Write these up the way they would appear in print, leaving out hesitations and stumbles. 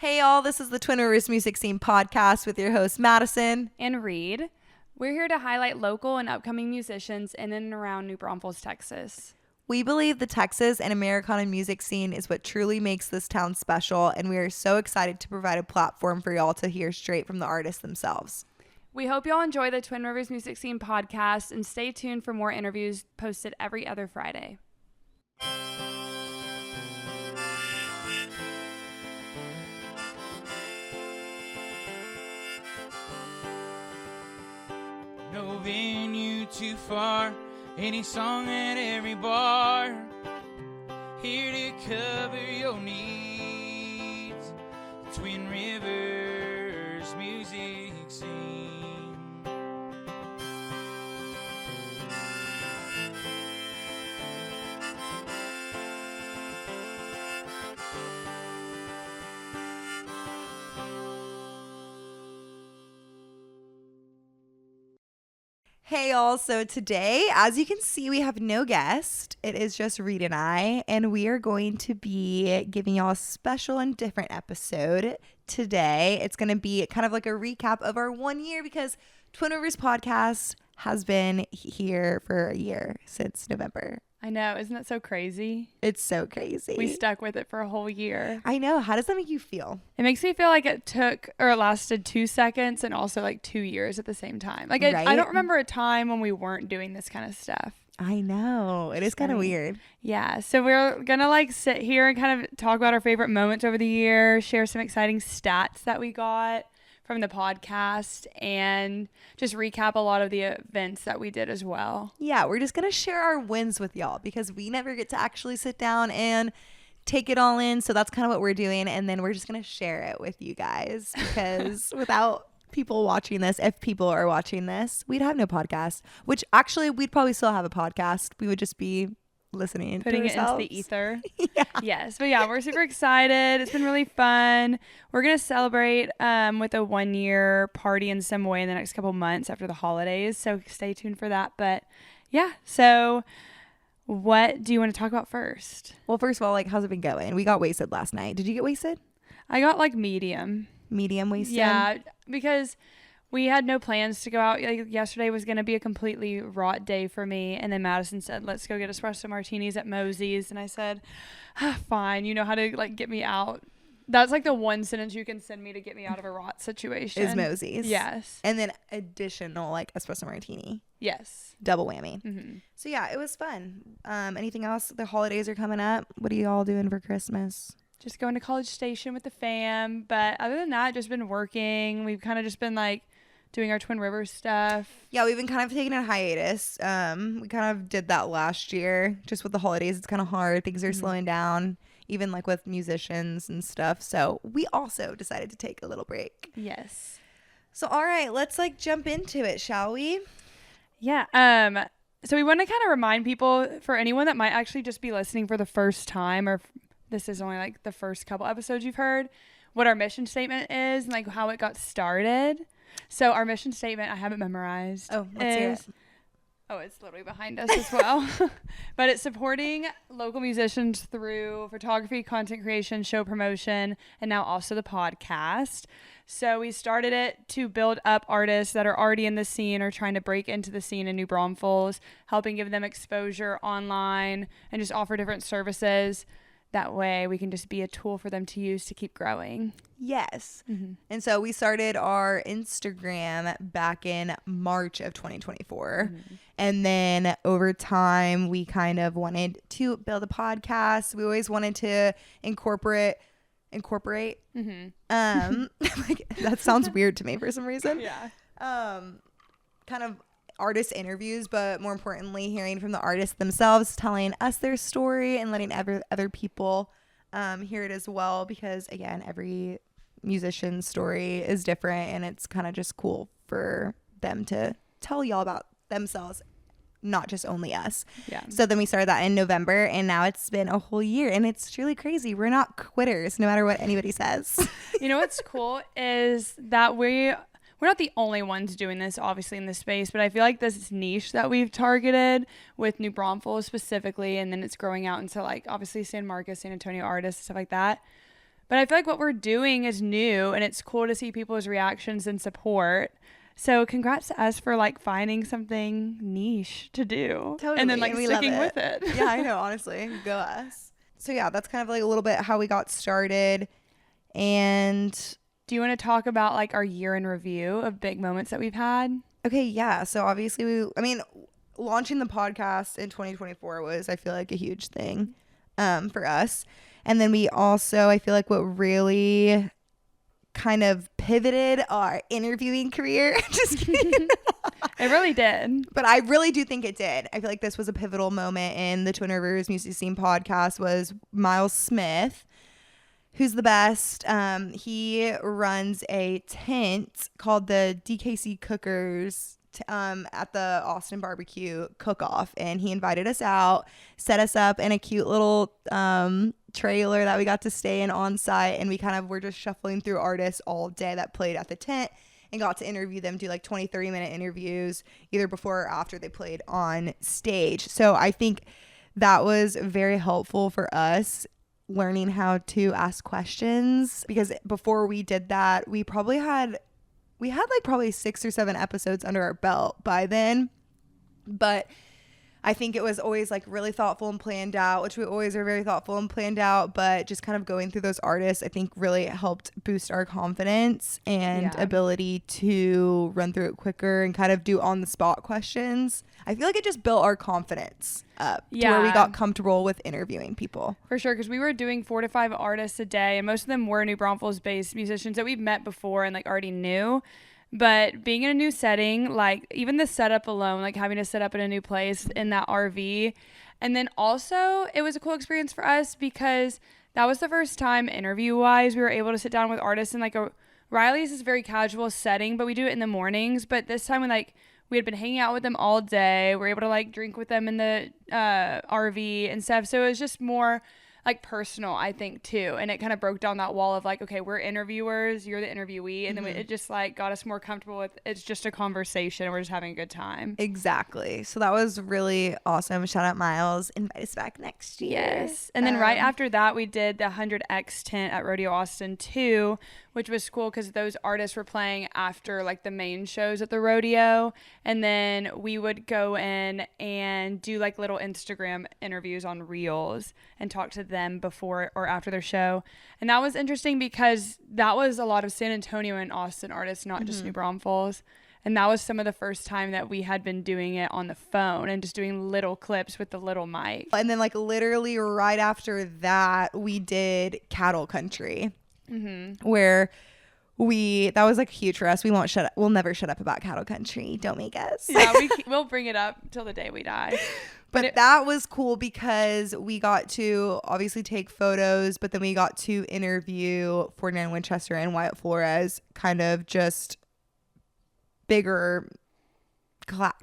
Hey y'all, this is the Twin Rivers Music Scene podcast with your host Madison and Reed. We're here to highlight local and upcoming musicians in and around New Braunfels, Texas. We believe the Texas and Americana music scene is what truly makes this town special, and we are so excited to provide a platform for y'all to hear straight from the artists themselves. We hope y'all enjoy the Twin Rivers Music Scene podcast and stay tuned for more interviews posted every other Friday. No venue too far, any song at every bar. Here to cover your needs. Twin Rivers Music Scene. Hey y'all, so today, as you can see, we have no guest. It is just Reed and I, and we are going to be giving y'all a special and different episode today. It's going to be kind of like a recap of our 1 year because Twin Rivers Podcast has been here for a year since November. I know. Isn't that so crazy? It's so crazy. We stuck with it for a whole year. I know. How does that make you feel? It makes me feel like it lasted 2 seconds and also like 2 years at the same time. Like Right? I don't remember a time when we weren't doing this kind of stuff. I know. It is kind of weird. Yeah. So we're going to like sit here and kind of talk about our favorite moments over the year, share some exciting stats that we got from the podcast, and just recap a lot of the events that we did as well. Yeah, we're just going to share our wins with y'all because we never get to actually sit down and take it all in. So that's kind of what we're doing. And then we're just going to share it with you guys because without people watching this, if people are watching this, we'd have no podcast, which actually we'd probably still have a podcast. We would just be listening, putting to it into ourselves. the ether. Yeah. Yes. But yeah, we're super excited. It's been really fun. We're going to celebrate with a 1 year party in some way in the next couple months after the holidays. So stay tuned for that. But yeah, so what do you want to talk about first? Well, first of all, like, how's it been going? We got wasted last night. Did you get wasted? I got like medium wasted? Yeah, because we had no plans to go out. Like, yesterday was going to be a completely rot day for me. And then Madison said, let's go get espresso martinis at Mosey's. And I said, fine. You know how to like get me out. That's like the one sentence you can send me to get me out of a rot situation. Is Mosey's. Yes. And then additional like espresso martini. Yes. Double whammy. Mm-hmm. So yeah, it was fun. Anything else? The holidays are coming up. What are you all doing for Christmas? Just going to College Station with the fam. But other than that, just been working. We've kind of just been like doing our Twin Rivers stuff. Yeah, we've been kind of taking a hiatus. We kind of did that last year. Just with the holidays, it's kind of hard. Things are slowing down, even like with musicians and stuff. So we also decided to take a little break. Yes. So all right, let's like jump into it, shall we? Yeah. So we want to kind of remind people, for anyone that might actually just be listening for the first time, or this is only like the first couple episodes you've heard, what our mission statement is and like how it got started. So our mission statement, I have it memorized. Oh, let's hear it. Oh, it's literally behind us as well. But it's supporting local musicians through photography, content creation, show promotion, and now also the podcast. So we started it to build up artists that are already in the scene or trying to break into the scene in New Braunfels, helping give them exposure online and just offer different services. That way we can just be a tool for them to use to keep growing. Yes. Mm-hmm. And so we started our Instagram back in March of 2024. Mm-hmm. And then over time, we kind of wanted to build a podcast. We always wanted to incorporate. Mm-hmm. Like, that sounds weird to me for some reason. Yeah. Kind of artist interviews, but more importantly, hearing from the artists themselves, telling us their story and letting other people hear it as well, because again, every musician's story is different, and it's kind of just cool for them to tell y'all about themselves, not just only us. Yeah. So then we started that in November, and now it's been a whole year, and it's truly crazy. We're not quitters, no matter what anybody says. You know what's cool is that we're not the only ones doing this, obviously, in this space, but I feel like this niche that we've targeted with New Braunfels specifically, and then it's growing out into, like, obviously San Marcos, San Antonio artists, stuff like that. But I feel like what we're doing is new, and it's cool to see people's reactions and support. So congrats to us for like finding something niche to do. Totally. And then like we love sticking with it. Yeah, I know, honestly. Go us. So yeah, that's kind of like a little bit how we got started. And Do you want to talk about like our year in review of big moments that we've had? okay, yeah. So obviously launching the podcast in 2024 was, I feel like, a huge thing for us. And then we also, I feel like what really kind of pivoted our interviewing career. Just kidding. It really did. But I really do think it did. I feel like this was a pivotal moment in the Twin Rivers Music Scene podcast was Miles Smith, who's the best. He runs a tent called the DKC Cookers at the Austin Barbecue Cook-Off, and he invited us out, set us up in a cute little trailer that we got to stay in on site, and we kind of were just shuffling through artists all day that played at the tent and got to interview them, do like 20-30 minute interviews either before or after they played on stage. So I think that was very helpful for us learning how to ask questions, because before we did that, we had like probably 6 or 7 episodes under our belt by then. But I think it was always like really thoughtful and planned out, which we always are very thoughtful and planned out. But just kind of going through those artists, I think really helped boost our confidence and ability to run through it quicker and kind of do on the spot questions. I feel like it just built our confidence up to where we got comfortable with interviewing people. For sure, because we were doing 4 to 5 artists a day, and most of them were New Braunfels based musicians that we've met before and like already knew. But being in a new setting, like even the setup alone, like having to set up in a new place in that RV. And then also it was a cool experience for us because that was the first time interview wise we were able to sit down with artists in like Riley's is a very casual setting, but we do it in the mornings. But this time when like we had been hanging out with them all day, we were able to like drink with them in the RV and stuff. So it was just more like personal, I think, too. And it kind of broke down that wall of like, okay, we're interviewers, you're the interviewee. And then it just like got us more comfortable with it's just a conversation and we're just having a good time. Exactly. So that was really awesome. Shout out Miles. Invite us back next year. Yes. And then right after that, we did the 100X tent at Rodeo Austin 2, which was cool because those artists were playing after like the main shows at the rodeo. And then we would go in and do like little Instagram interviews on Reels and talk to them before or after their show. And that was interesting because that was a lot of San Antonio and Austin artists, not just New Braunfels. And that was some of the first time that we had been doing it on the phone and just doing little clips with the little mic. And then like literally right after that, we did Cattle Country, where that was like huge for us. We'll never shut up about Cattle Country. Don't make us. Yeah, we'll bring it up till the day we die. But that was cool because we got to obviously take photos, but then we got to interview Ferdinand Winchester and Wyatt Flores, kind of just bigger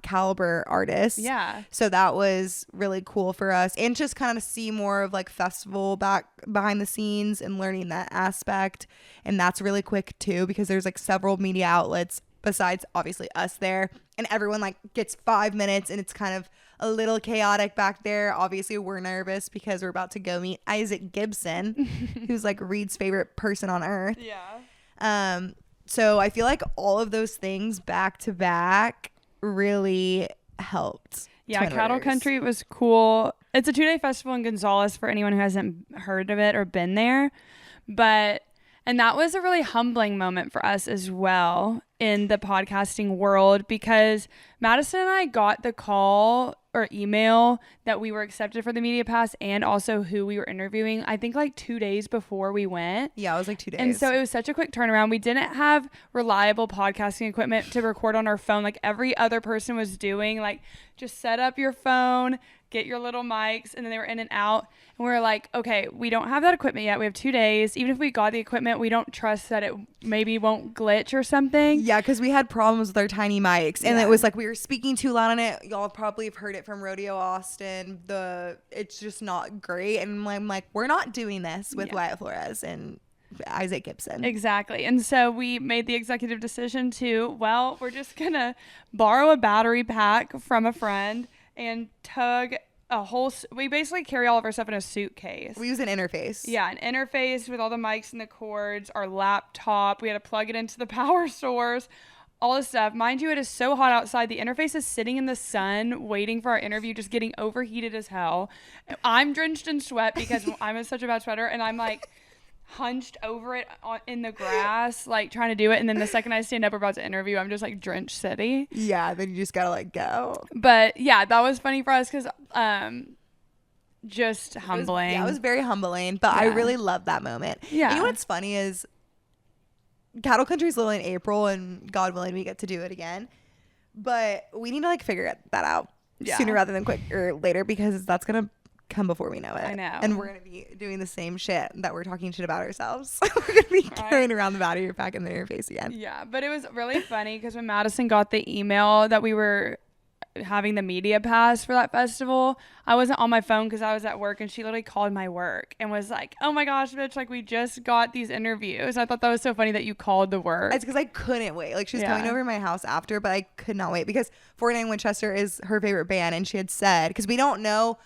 caliber artists. Yeah. So that was really cool for us, and just kind of see more of like festival behind the scenes and learning that aspect. And that's really quick too, because there's like several media outlets besides obviously us there, and everyone like gets 5 minutes, and it's kind of a little chaotic back there. Obviously we're nervous because we're about to go meet Isaac Gibson, who's like Reed's favorite person on earth. Yeah. So I feel like all of those things back to back really helped. Yeah, Twin Cattle Rivers. Country was cool. It's a 2-day festival in Gonzales for anyone who hasn't heard of it or been there. And that was a really humbling moment for us as well in the podcasting world, because Madison and I got the call or email that we were accepted for the Media Pass and also who we were interviewing, I think like 2 days before we went. Yeah, it was like 2 days. And so it was such a quick turnaround. We didn't have reliable podcasting equipment to record on our phone like every other person was doing. Like, just set up your phone, get your little mics, and then they were in and out. And we were like, okay, we don't have that equipment yet. We have 2 days. Even if we got the equipment, we don't trust that it maybe won't glitch or something. Yeah, because we had problems with our tiny mics, and it was like we were speaking too loud on it. Y'all probably have heard it from Rodeo Austin. It's just not great. And I'm like, we're not doing this with Wyatt Flores and Isaac Gibson. Exactly. And so we made the executive decision we're just going to borrow a battery pack from a friend and tug we basically carry all of our stuff in a suitcase. We use an interface. Yeah, an interface with all the mics and the cords, our laptop. We had to plug it into the power source, all this stuff. Mind you, it is so hot outside. The interface is sitting in the sun waiting for our interview, just getting overheated as hell. I'm drenched in sweat because I'm such a bad sweater, and I'm like hunched over it in the grass, like trying to do it. And then the second I stand up, we're about to interview, I'm just like drenched city. Yeah, then you just gotta like go. But yeah, that was funny for us because just humbling. It was very humbling, but I really love that moment. Yeah. You know what's funny is Cattle Country's literally in April, and God willing, we get to do it again. But we need to like figure that out sooner rather than later, because that's gonna come before we know it. I know. And we're gonna be doing the same shit that we're talking shit about ourselves. We're gonna be carrying around the battery pack in their face again. Yeah, but it was really funny because when Madison got the email that we were having the media pass for that festival, I wasn't on my phone because I was at work, and she literally called my work and was like, "Oh my gosh, bitch, like we just got these interviews." I thought that was so funny that you called the work. It's because I couldn't wait. Like, she was coming over to my house after, but I could not wait because 49 Winchester is her favorite band, and she had said, because we don't know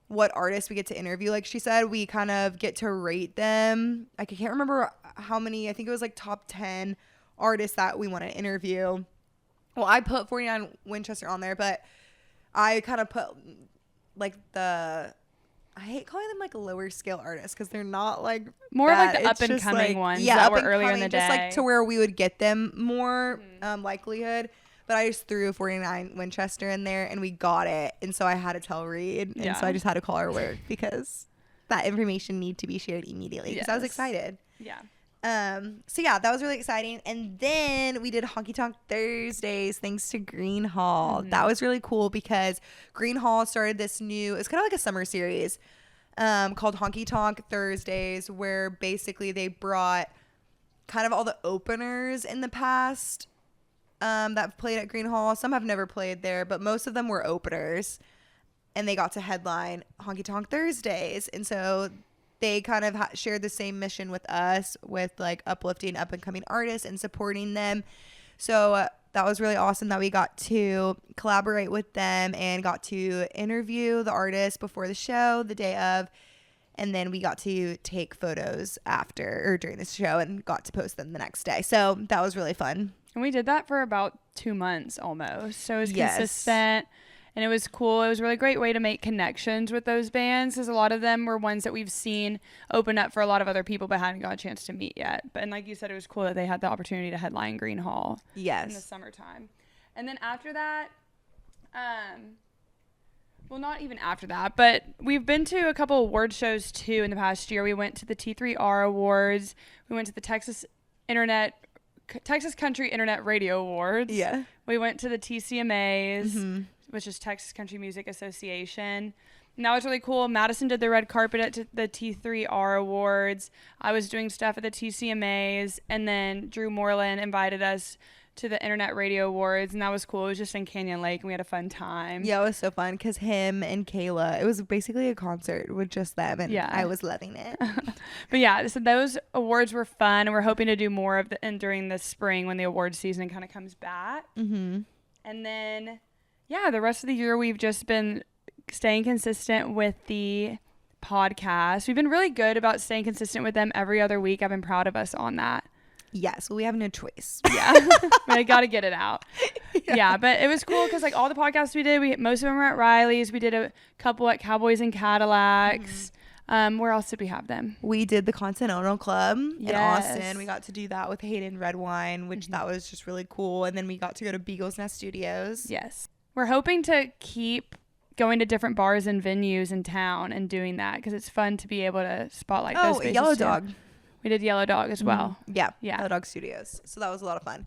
what artists we get to interview, like she said, we kind of get to rate them. I can't remember how many. I think it was like top 10 artists that we want to interview. Well, I put 49 Winchester on there, but I kind of put like I hate calling them like lower scale artists because they're not like more that. like the up and coming ones that were earlier in the day. Just like to where we would get them more likelihood. But I just threw 49 Winchester in there, and we got it. And so I had to tell Reed, and so I just had to call our work because that information needed to be shared immediately because I was excited. Yeah. So yeah, that was really exciting. And then we did Honky Tonk Thursdays thanks to Green Hall. That was really cool because Green Hall started this new, it's kind of like a summer series called Honky Tonk Thursdays, where basically they brought kind of all the openers in the past that have played at Green Hall. Some have never played there, but most of them were openers, and they got to headline Honky Tonk Thursdays. And so they kind of shared the same mission with us, with like uplifting up and coming artists and supporting them. So that was really awesome that we got to collaborate with them and got to interview the artists before the show, the day of, and then we got to take photos after or during the show and got to post them the next day. So that was really fun. And we did that for about 2 months almost. So it was consistent. And it was cool. It was a really great way to make connections with those bands, because a lot of them were ones that we've seen open up for a lot of other people but hadn't got a chance to meet yet. But and like you said, it was cool that they had the opportunity to headline Green Hall in the summertime. And then after that, well, not even after that, but we've been to a couple award shows too in the past year. We went to the T3R Awards. We went to the Texas Country Internet Radio Awards. Yeah. We went to the TCMAs, which is Texas Country Music Association. And that was really cool. Madison did the red carpet at the T3R Awards. I was doing stuff at the TCMAs. And then Drew Moreland invited us to the Internet Radio Awards. And that was cool. It was just in Canyon Lake, and we had a fun time. Yeah, it was so fun because him and Kayla, it was basically a concert with just them. And I was loving it. But yeah, so those awards were fun. And we're hoping to do more of them during the spring when the award season kind of comes back. And then the rest of the year we've just been staying consistent with the podcast. We've been really good about staying consistent with them every other week. I've been proud of us on that. Yes, well, we have no choice. Yeah, but I got to get it out. Yeah, but it was cool because like all the podcasts we did, most of them were at Riley's. We did a couple at Cowboys and Cadillacs. Where else did we have them? We did the Continental Club in Austin. We got to do that with Hayden Redwine, which that was just really cool. And then we got to go to Beagle's Nest Studios. Yes. We're hoping to keep going to different bars and venues in town and doing that because it's fun to be able to spotlight those spaces. Yellow Dog. We did Yellow Dog as well. Yeah. Yellow Dog Studios. So that was a lot of fun.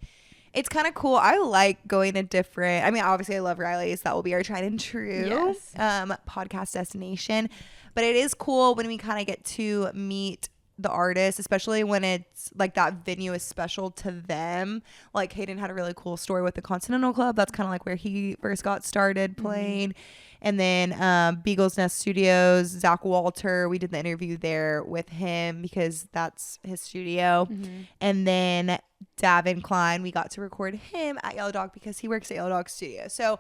It's kind of cool. I like going to different, I mean, obviously I love Riley's. That will be our tried and true podcast destination. But it is cool when we kind of get to meet the artist, especially when it's like that venue is special to them. Like Hayden had a really cool story with the Continental Club. That's kind of like where he first got started playing. And then Beagle's Nest Studios, Zach Walter, we did the interview there with him because that's his studio. And then Davin Klein, we got to record him at Yellow Dog because he works at Yellow Dog Studio. So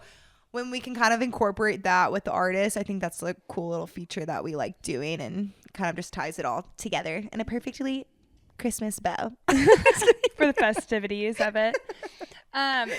when we can kind of incorporate that with the artist, I think that's a cool little feature that we like doing, and kind of just ties it all together in a perfectly Christmas bow. For the festivities of it.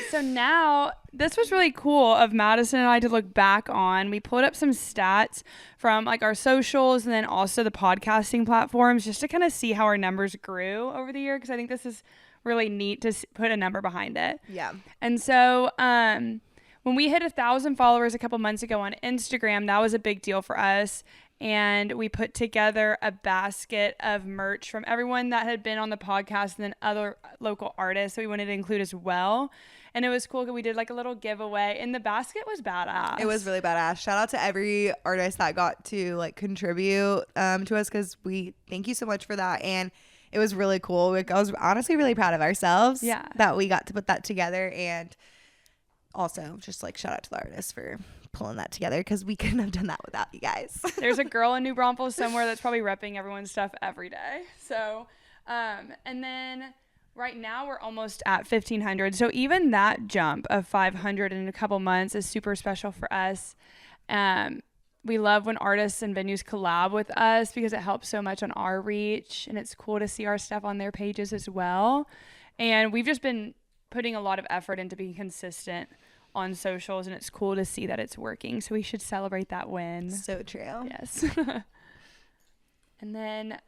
So now this was really cool of Madison and I to look back on. We pulled up some stats from like our socials and then also the podcasting platforms just to kind of see how our numbers grew over the year, because I think this is really neat to put a number behind it. Yeah. And so when we hit 1,000 followers a couple months ago on Instagram, that was a big deal for us. And we put together a basket of merch from everyone that had been on the podcast and then other local artists that we wanted to include as well. And it was cool because we did like a little giveaway, and the basket was badass. It was really badass. Shout out to every artist that got to like contribute to us, because we thank you so much for that. And it was really cool. Like, I was honestly really proud of ourselves that we got to put that together. And also just like shout out to the artists for pulling that together, because we couldn't have done that without you guys. There's a girl in New Braunfels somewhere that's probably repping everyone's stuff every day. So, and then right now we're almost at 1,500. So even that jump of 500 in a couple months is super special for us. We love when artists and venues collab with us because it helps so much on our reach, and it's cool to see our stuff on their pages as well. And we've just been putting a lot of effort into being consistent on socials, and it's cool to see that it's working. So we should celebrate that win. So true. Yes. And then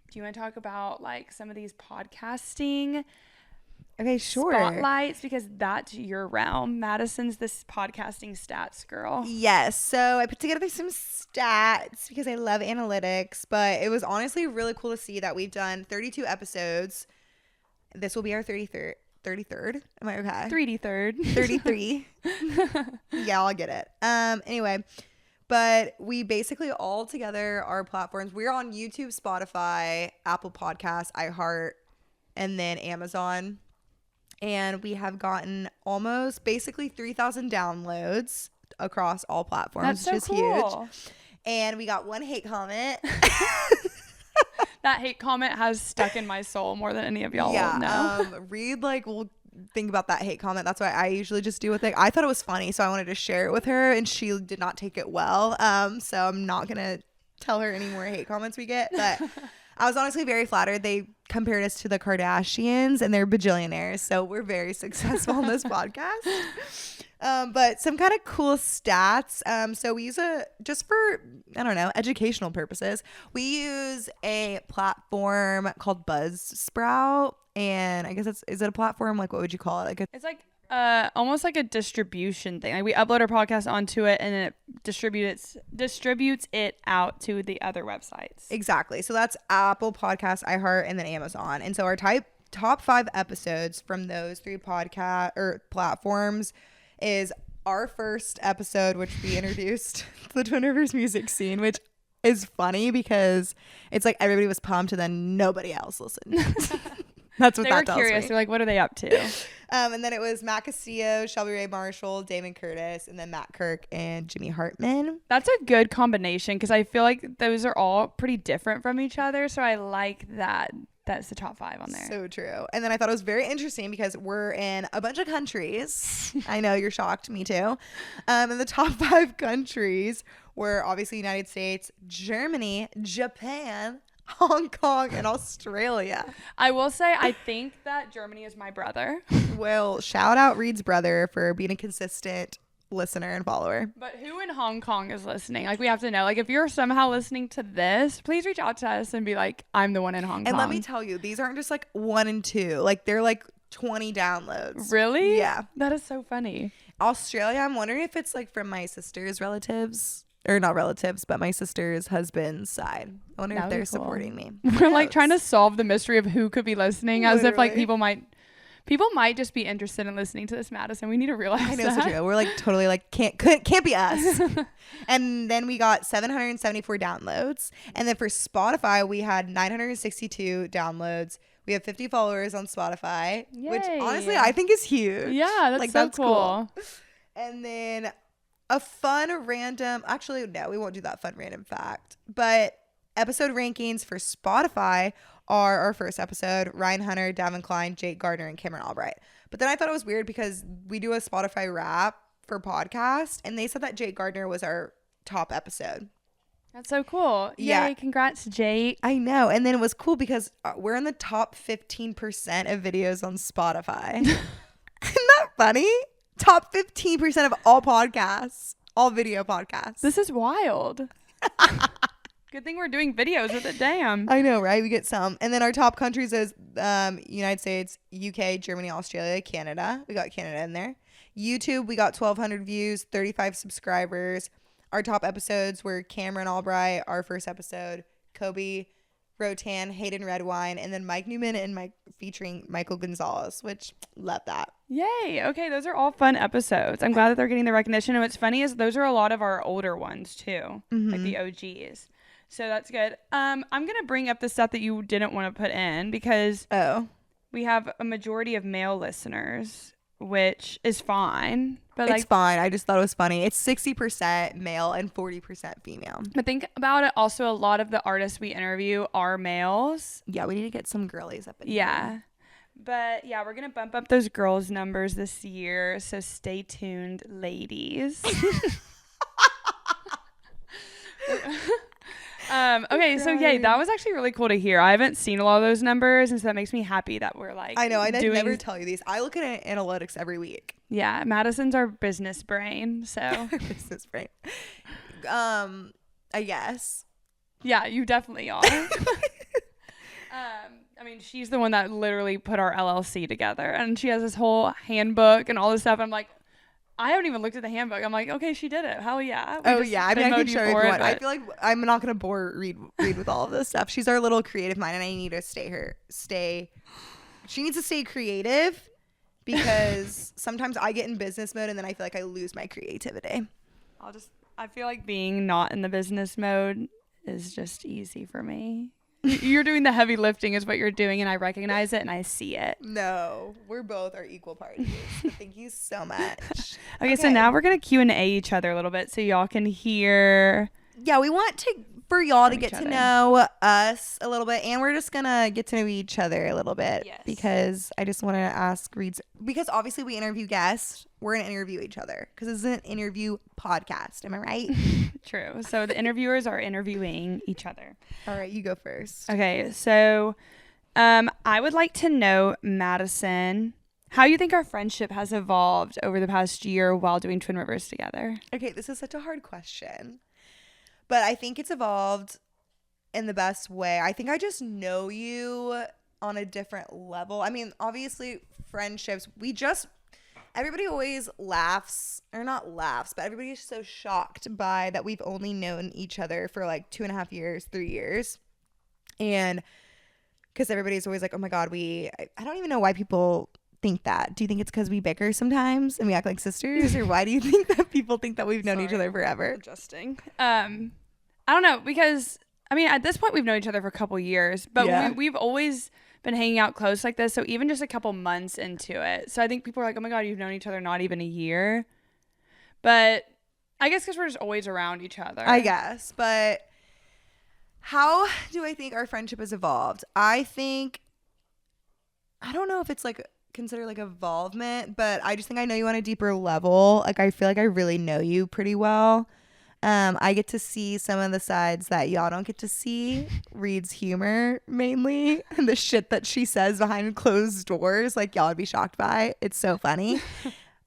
do you want to talk about like some of these podcasting Okay, sure. spotlights, because that's your realm? Madison's this podcasting stats girl. Yes. So I put together some stats because I love analytics, but it was honestly really cool to see that we've done 32 episodes. This will be our 33rd. Am I okay? 3D third. 33. Yeah, I'll get it. Anyway, but we basically all together our platforms. We're on YouTube, Spotify, Apple Podcasts, iHeart, and then Amazon. And we have gotten almost basically 3,000 downloads across all platforms, That's so which is cool. huge. And we got one hate comment. That hate comment has stuck in my soul more than any of y'all will know. Reed will think about that hate comment. That's what I usually just do with it. I thought it was funny, so I wanted to share it with her, and she did not take it well. So I'm not gonna tell her any more hate comments we get, but I was honestly very flattered. They compared us to the Kardashians, and they're bajillionaires, so we're very successful on this podcast. But some kind of cool stats. So we use just for, I don't know, educational purposes. We use a platform called Buzzsprout, and I guess is it a platform? Like, what would you call it? It's like almost like a distribution thing. Like we upload our podcast onto it, and then it distributes it out to the other websites. Exactly. So that's Apple Podcasts, iHeart, and then Amazon. And so our top 5 episodes from those 3 podcast or platforms is our first episode, which we introduced the Twin Rivers music scene, which is funny because it's like everybody was pumped and then nobody else listened. That's what they that were tells curious. me. They're like, what are they up to? And then it was Matt Castillo, Shelby Ray Marshall, Damon Curtis, and then Matt Kirk and Jimmy Hartman. That's a good combination because I feel like those are all pretty different from each other. So I like that. That's the top 5 on there. So true. And then I thought it was very interesting because we're in a bunch of countries. I know you're shocked. Me too. And the top 5 countries were obviously United States, Germany, Japan, Hong Kong, and Australia. I will say, I think that Germany is my brother. Well, shout out Reed's brother for being a consistent listener and follower. But who in Hong Kong is listening? Like, we have to know. Like, if you're somehow listening to this, please reach out to us and be like, I'm the one in Hong Kong. And let me tell you, these aren't just like 1 and 2. Like, they're like 20 downloads. Really? Yeah. That is so funny. Australia, I'm wondering if it's like from my sister's relatives. Or not relatives, but my sister's husband's side. I wonder if they're supporting me. We're like trying to solve the mystery of who could be listening, as if like Literally. people might just be interested in listening to this, Madison. We need to realize I know, that. so true. We're like totally like can't be us. And then we got 774 downloads. And then for Spotify, we had 962 downloads. We have 50 followers on Spotify, which Yay. honestly I think is huge. Yeah, that's like, so that's cool. And then a fun random, actually, no, we won't do that fun random fact, but episode rankings for Spotify are our first episode, Ryan Hunter, Davin Klein, Jake Gardner, and Cameron Albright. But then I thought it was weird because we do a Spotify wrap for podcast, and they said that Jake Gardner was our top episode. That's so cool. Yeah. Yay, congrats, Jake. I know. And then it was cool because we're in the top 15% of videos on Spotify. Isn't that funny? Top 15% of all podcasts, all video podcasts. This is wild. Good thing we're doing videos with it. Damn. I know, right? We get some. And then our top countries is United States, UK, Germany, Australia, Canada. We got Canada in there. YouTube, we got 1,200 views, 35 subscribers. Our top episodes were Cameron Albright, our first episode, Kobe, Rotan, Hayden Redwine, and then Mike Newman and Mike featuring Michael Gonzalez, which love that. Yay. Okay, those are all fun episodes. I'm glad that they're getting the recognition. And what's funny is those are a lot of our older ones too, like the OGs. So that's good. I'm going to bring up the stuff that you didn't want to put in because we have a majority of male listeners, which is fine. But it's fine. I just thought it was funny. It's 60% male and 40% female. But think about it. Also, a lot of the artists we interview are males. Yeah, we need to get some girlies up in Yeah. here. But yeah, we're going to bump up those girls' numbers this year. So stay tuned, ladies. Okay, so yay, that was actually really cool to hear. I haven't seen a lot of those numbers, and so that makes me happy that we're like I know, I never tell you these. I look at analytics every week. Yeah, Madison's our business brain, so Business brain. I guess. yeah, you definitely are. I mean, she's the one that literally put our LLC together, and she has this whole handbook and all this stuff. I'm like, I haven't even looked at the handbook. I'm like, okay, she did it. Hell yeah. Oh yeah. I mean, I can show you if you want. I but- feel like I'm not gonna bore Reed with all of this stuff. She's our little creative mind, and I need to she needs to stay creative because sometimes I get in business mode and then I feel like I lose my creativity. I feel like being not in the business mode is just easy for me. You're doing the heavy lifting is what you're doing, and I recognize it and I see it. No, we're both our equal parties. So thank you so much. Okay, so now we're going to Q&A each other a little bit so y'all can hear. Yeah, we want for y'all to From get each to other. know us a little bit, and we're just gonna get to know each other a little bit. Yes. Because I just want to ask Reed's, because obviously we interview guests, we're gonna interview each other because this is an interview podcast. Am I right? True. So the interviewers are interviewing each other. All right, you go first. Okay, so I would like to know, Madison, how you think our friendship has evolved over the past year while doing Twin Rivers together. Okay, this is such a hard question, but I think it's evolved in the best way. I think I just know you on a different level. I mean, obviously, friendships, everybody always laughs, or not laughs, but everybody is so shocked by that we've only known each other for like 2.5 years, 3 years. And because everybody's always like, oh my God, I don't even know why people think that. Do you think it's because we bicker sometimes and we act like sisters, or why do you think that people think that we've known each other forever? Adjusting. I don't know, because I mean, at this point we've known each other for a couple years, but Yeah. we've always been hanging out close like this. So even just a couple months into it. So I think people are like, oh my God, you've known each other not even a year. But I guess because we're just always around each other. I guess. But how do I think our friendship has evolved? I don't know if it's like considered like involvement, but I just think I know you on a deeper level. Like I feel like I really know you pretty well. I get to see some of the sides that y'all don't get to see. Reed's humor mainly, and the shit that she says behind closed doors, like y'all would be shocked by. It's so funny.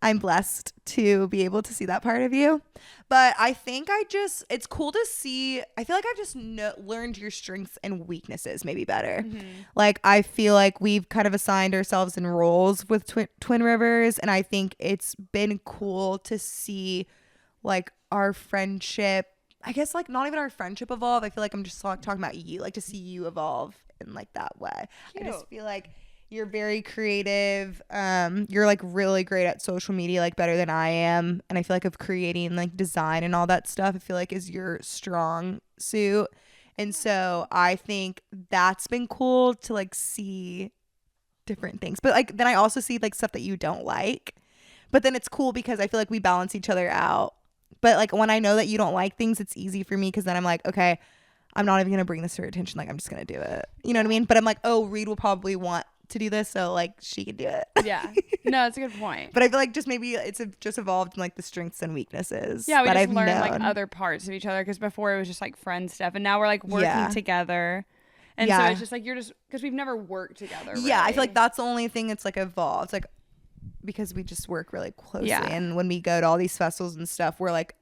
I'm blessed to be able to see that part of you. But I think it's cool to see. I feel like I've just learned your strengths and weaknesses maybe better. Mm-hmm. Like I feel like we've kind of assigned ourselves in roles with Twin Rivers, and I think it's been cool to see like our friendship, I guess like not even our friendship evolve. I feel like I'm just talking about you, like to see you evolve in like that way. Cute. I just feel like you're very creative. You're like really great at social media, like better than I am. And I feel like of creating like design and all that stuff, I feel like is your strong suit. And so I think that's been cool to like see different things. But like then I also see like stuff that you don't like. But then it's cool because I feel like we balance each other out. But like when I know that you don't like things, it's easy for me because then I'm like, okay, I'm not even going to bring this to her attention. Like I'm just going to do it. You know what I mean? But I'm like, oh, Reed will probably want to do this, so like she can do it. Yeah. No, that's a good point. But I feel like just maybe it's just evolved in like the strengths and weaknesses. Yeah, we that just I've learned like known. other parts of each other because before it was just like friend stuff, and now we're like working Yeah. together. And so Yeah. it's just like you're just because we've never worked together. Yeah, I feel really. like that's the only thing that's like evolved, like because we just work really closely, Yeah. and when we go to all these festivals and stuff, we're like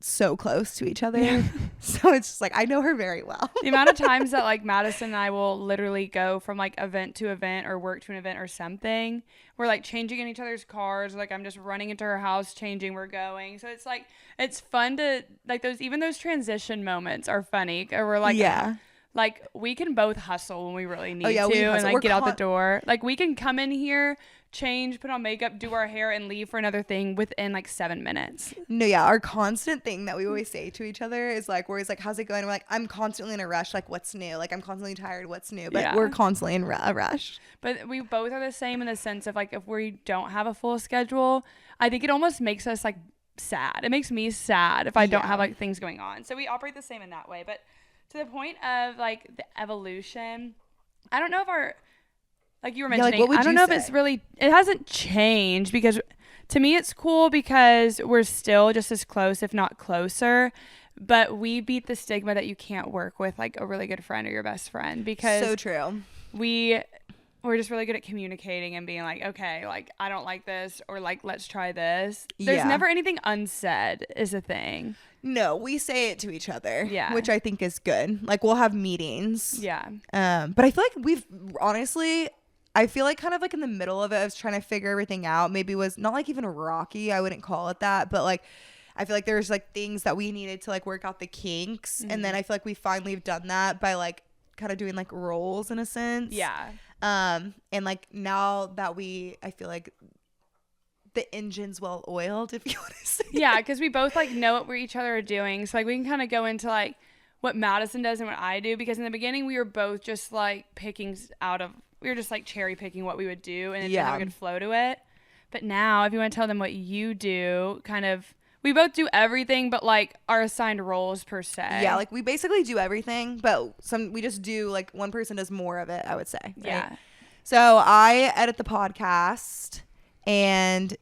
so close to each other. Yeah. So it's just like I know her very well. The amount of times that like Madison and I will literally go from like event to event or work to an event or something. We're like changing in each other's cars. Like I'm just running into her house, changing, we're going. So it's like, it's fun to like those transition moments are funny. Or we're like, Yeah. like we can both hustle when we really need yeah, to we and hustle. like We're get out the door. Like we can come in here, change, put on makeup, do our hair and leave for another thing within like 7 minutes. No, yeah, our constant thing that we always say to each other is like, we're always like, how's it going? And we're like, I'm constantly in a rush. Like, what's new? Like, I'm constantly tired. What's new? But Yeah. we're constantly in a rush. But we both are the same in the sense of like if we don't have a full schedule, I think it almost makes us like sad. It makes me sad if I don't Yeah. have like things going on. So we operate the same in that way. But to the point of like the evolution, I don't know if our like you were Yeah, like, mentioning, what would I don't you know if say? it's really it hasn't changed because to me it's cool because we're still just as close, if not closer. But we beat the stigma that you can't work with like a really good friend or your best friend because So true. we're just really good at communicating and being like, okay, like I don't like this or like let's try this. There's Yeah. never anything unsaid is a thing. No, we say it to each other. Yeah. Which I think is good. Like, we'll have meetings. Yeah. But I feel like we've honestly, I feel like kind of like in the middle of it, I was trying to figure everything out. Maybe it was not like even rocky. I wouldn't call it that. But like, I feel like there's like things that we needed to like work out the kinks. And then I feel like we finally have done that by like kind of doing like roles in a sense. Yeah. And like now that I feel like the engine's well oiled, if you want to say. Yeah, because we both like know what each other are doing. So like we can kind of go into like what Madison does and what I do because in the beginning we were both just like we were just like cherry picking what we would do and it didn't have a good flow to it. But now if you want to tell them what you do, kind of we both do everything but like our assigned roles per se. Yeah, like we basically do everything, but we just do like one person does more of it, I would say. Right? Yeah. So I edit the podcast and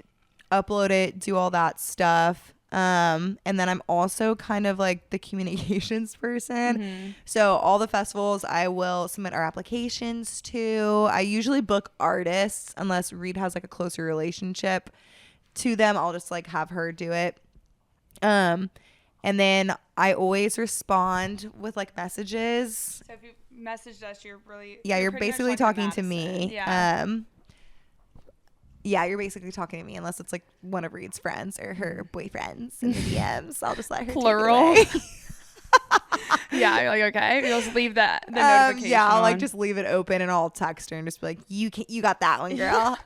upload it, do all that stuff. And then I'm also kind of like the communications person. Mm-hmm. So all the festivals I will submit our applications to. I usually book artists unless Reed has like a closer relationship to them. I'll just like have her do it. And then I always respond with like messages. So if you messaged us, you're You're pretty much basically talking to Madison. me. Yeah. Yeah, you're basically talking to me unless it's like one of Reed's friends or her boyfriends in the DMs. I'll just let her Plural. take it away. Yeah, you're like, okay, you'll just leave the notification yeah, I'll like on. just leave it open and I'll text her and just be like, you got that one, girl.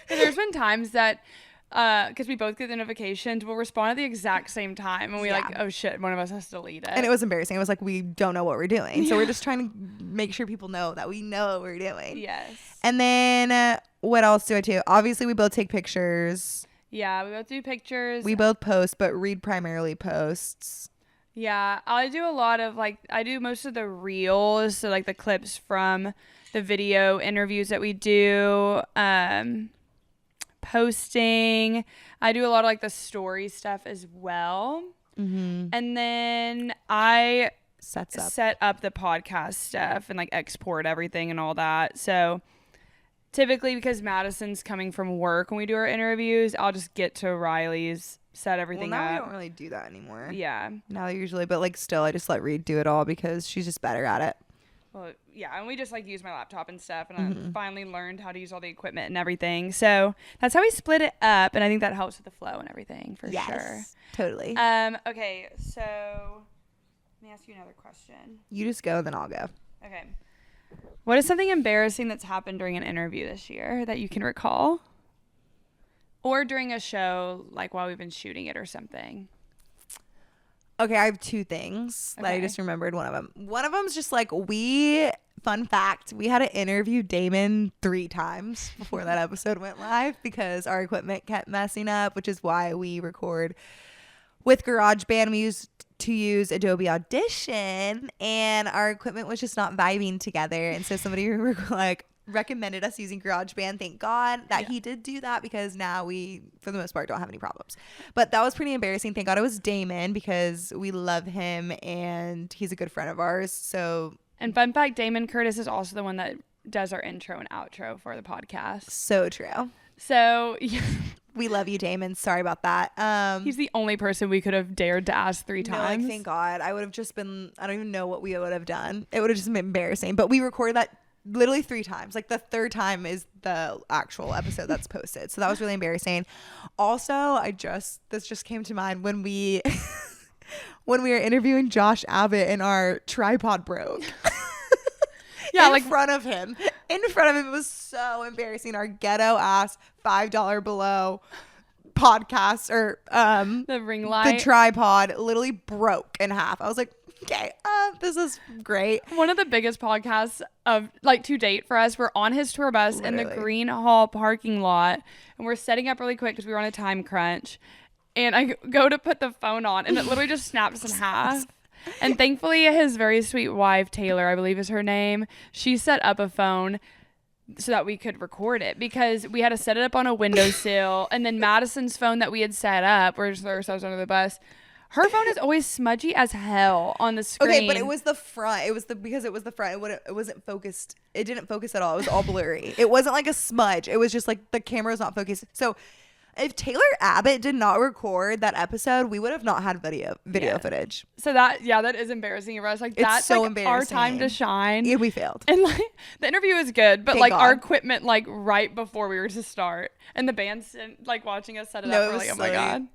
There's been times that because we both get the notifications, we'll respond at the exact same time and we like, oh shit, one of us has to delete it. And it was embarrassing. It was like, we don't know what we're doing. So we're just trying to make sure people know that we know what we're doing. Yes. And then what else do I do? Obviously, we both take pictures. Yeah, we both do pictures. We both post, but Reed primarily posts. Yeah, I do a lot of like I do most of the reels, so like the clips from the video interviews that we do. Posting. I do a lot of like the story stuff as well. Mm-hmm. And then I Sets up. set up the podcast stuff and like export everything and all that. So typically because Madison's coming from work when we do our interviews, I'll just get to Riley's, set everything now we up. don't really do that anymore. Yeah. Now usually, but like still, I just let Reed do it all because she's just better at it. Well, yeah, and we just like use my laptop and stuff, and I finally learned how to use all the equipment and everything. So that's how we split it up, and I think that helps with the flow and everything for sure. Totally. Okay, so let me ask you another question. You just go, then I'll go. Okay, what is something embarrassing that's happened during an interview this year that you can recall, or during a show, like while we've been shooting it or something? Okay, I have two things that I Okay. just remembered. One of them. One of them's just like fun fact, we had to interview Damon 3 times before that episode went live because our equipment kept messing up, which is why we record with GarageBand. We used to use Adobe Audition and our equipment was just not vibing together. And so somebody like recommended us using GarageBand. Thank God that he did do that, because now we, for the most part, don't have any problems. But that was pretty embarrassing. Thank God it was Damon, because we love him and he's a good friend of ours. So, and fun fact, Damon Curtis is also the one that does our intro and outro for the podcast. so true. So We love you, Damon. Sorry about that. he's the only person we could have dared to ask 3 no, like, times. thank God. I would have just been, I don't even know what we would have done. It would have just been embarrassing. But we recorded that literally 3 times. Like, the third time is the actual episode that's posted. So that was really embarrassing. Also, this just came to mind when we when we were interviewing Josh Abbott and our tripod broke. Yeah, in front of him. In front of him. It was so embarrassing. Our ghetto ass $5 below podcast, or the ring light. the tripod literally broke in half. I was like, okay, this is great. One of the biggest podcasts of like to date for us. We're on his tour bus in the Literally. Green Hall parking lot, and we're setting up really quick because we were on a time crunch. And I go to put the phone on, and it literally just snaps in half. And thankfully, his very sweet wife, Taylor, I believe is her name, she set up a phone so that we could record it, because we had to set it up on a windowsill. And then Madison's phone that we had set up, where just threw ourselves under the bus, her phone is always smudgy as hell on the screen. Okay, but it was the front. Because it was the front. It wasn't focused. It didn't focus at all. It was all blurry. It wasn't like a smudge. It was just like the camera was not focused. So if Taylor Abbott did not record that episode, we would have not had video Yeah. footage. So that is embarrassing for us. Like, It's that's so like our time to embarrassing. shine. Yeah, we failed. And like the interview was good, but Thank like our God. equipment, like right before we were to start, and the band's like watching us set it No, up. it We're was like, oh my silly. God.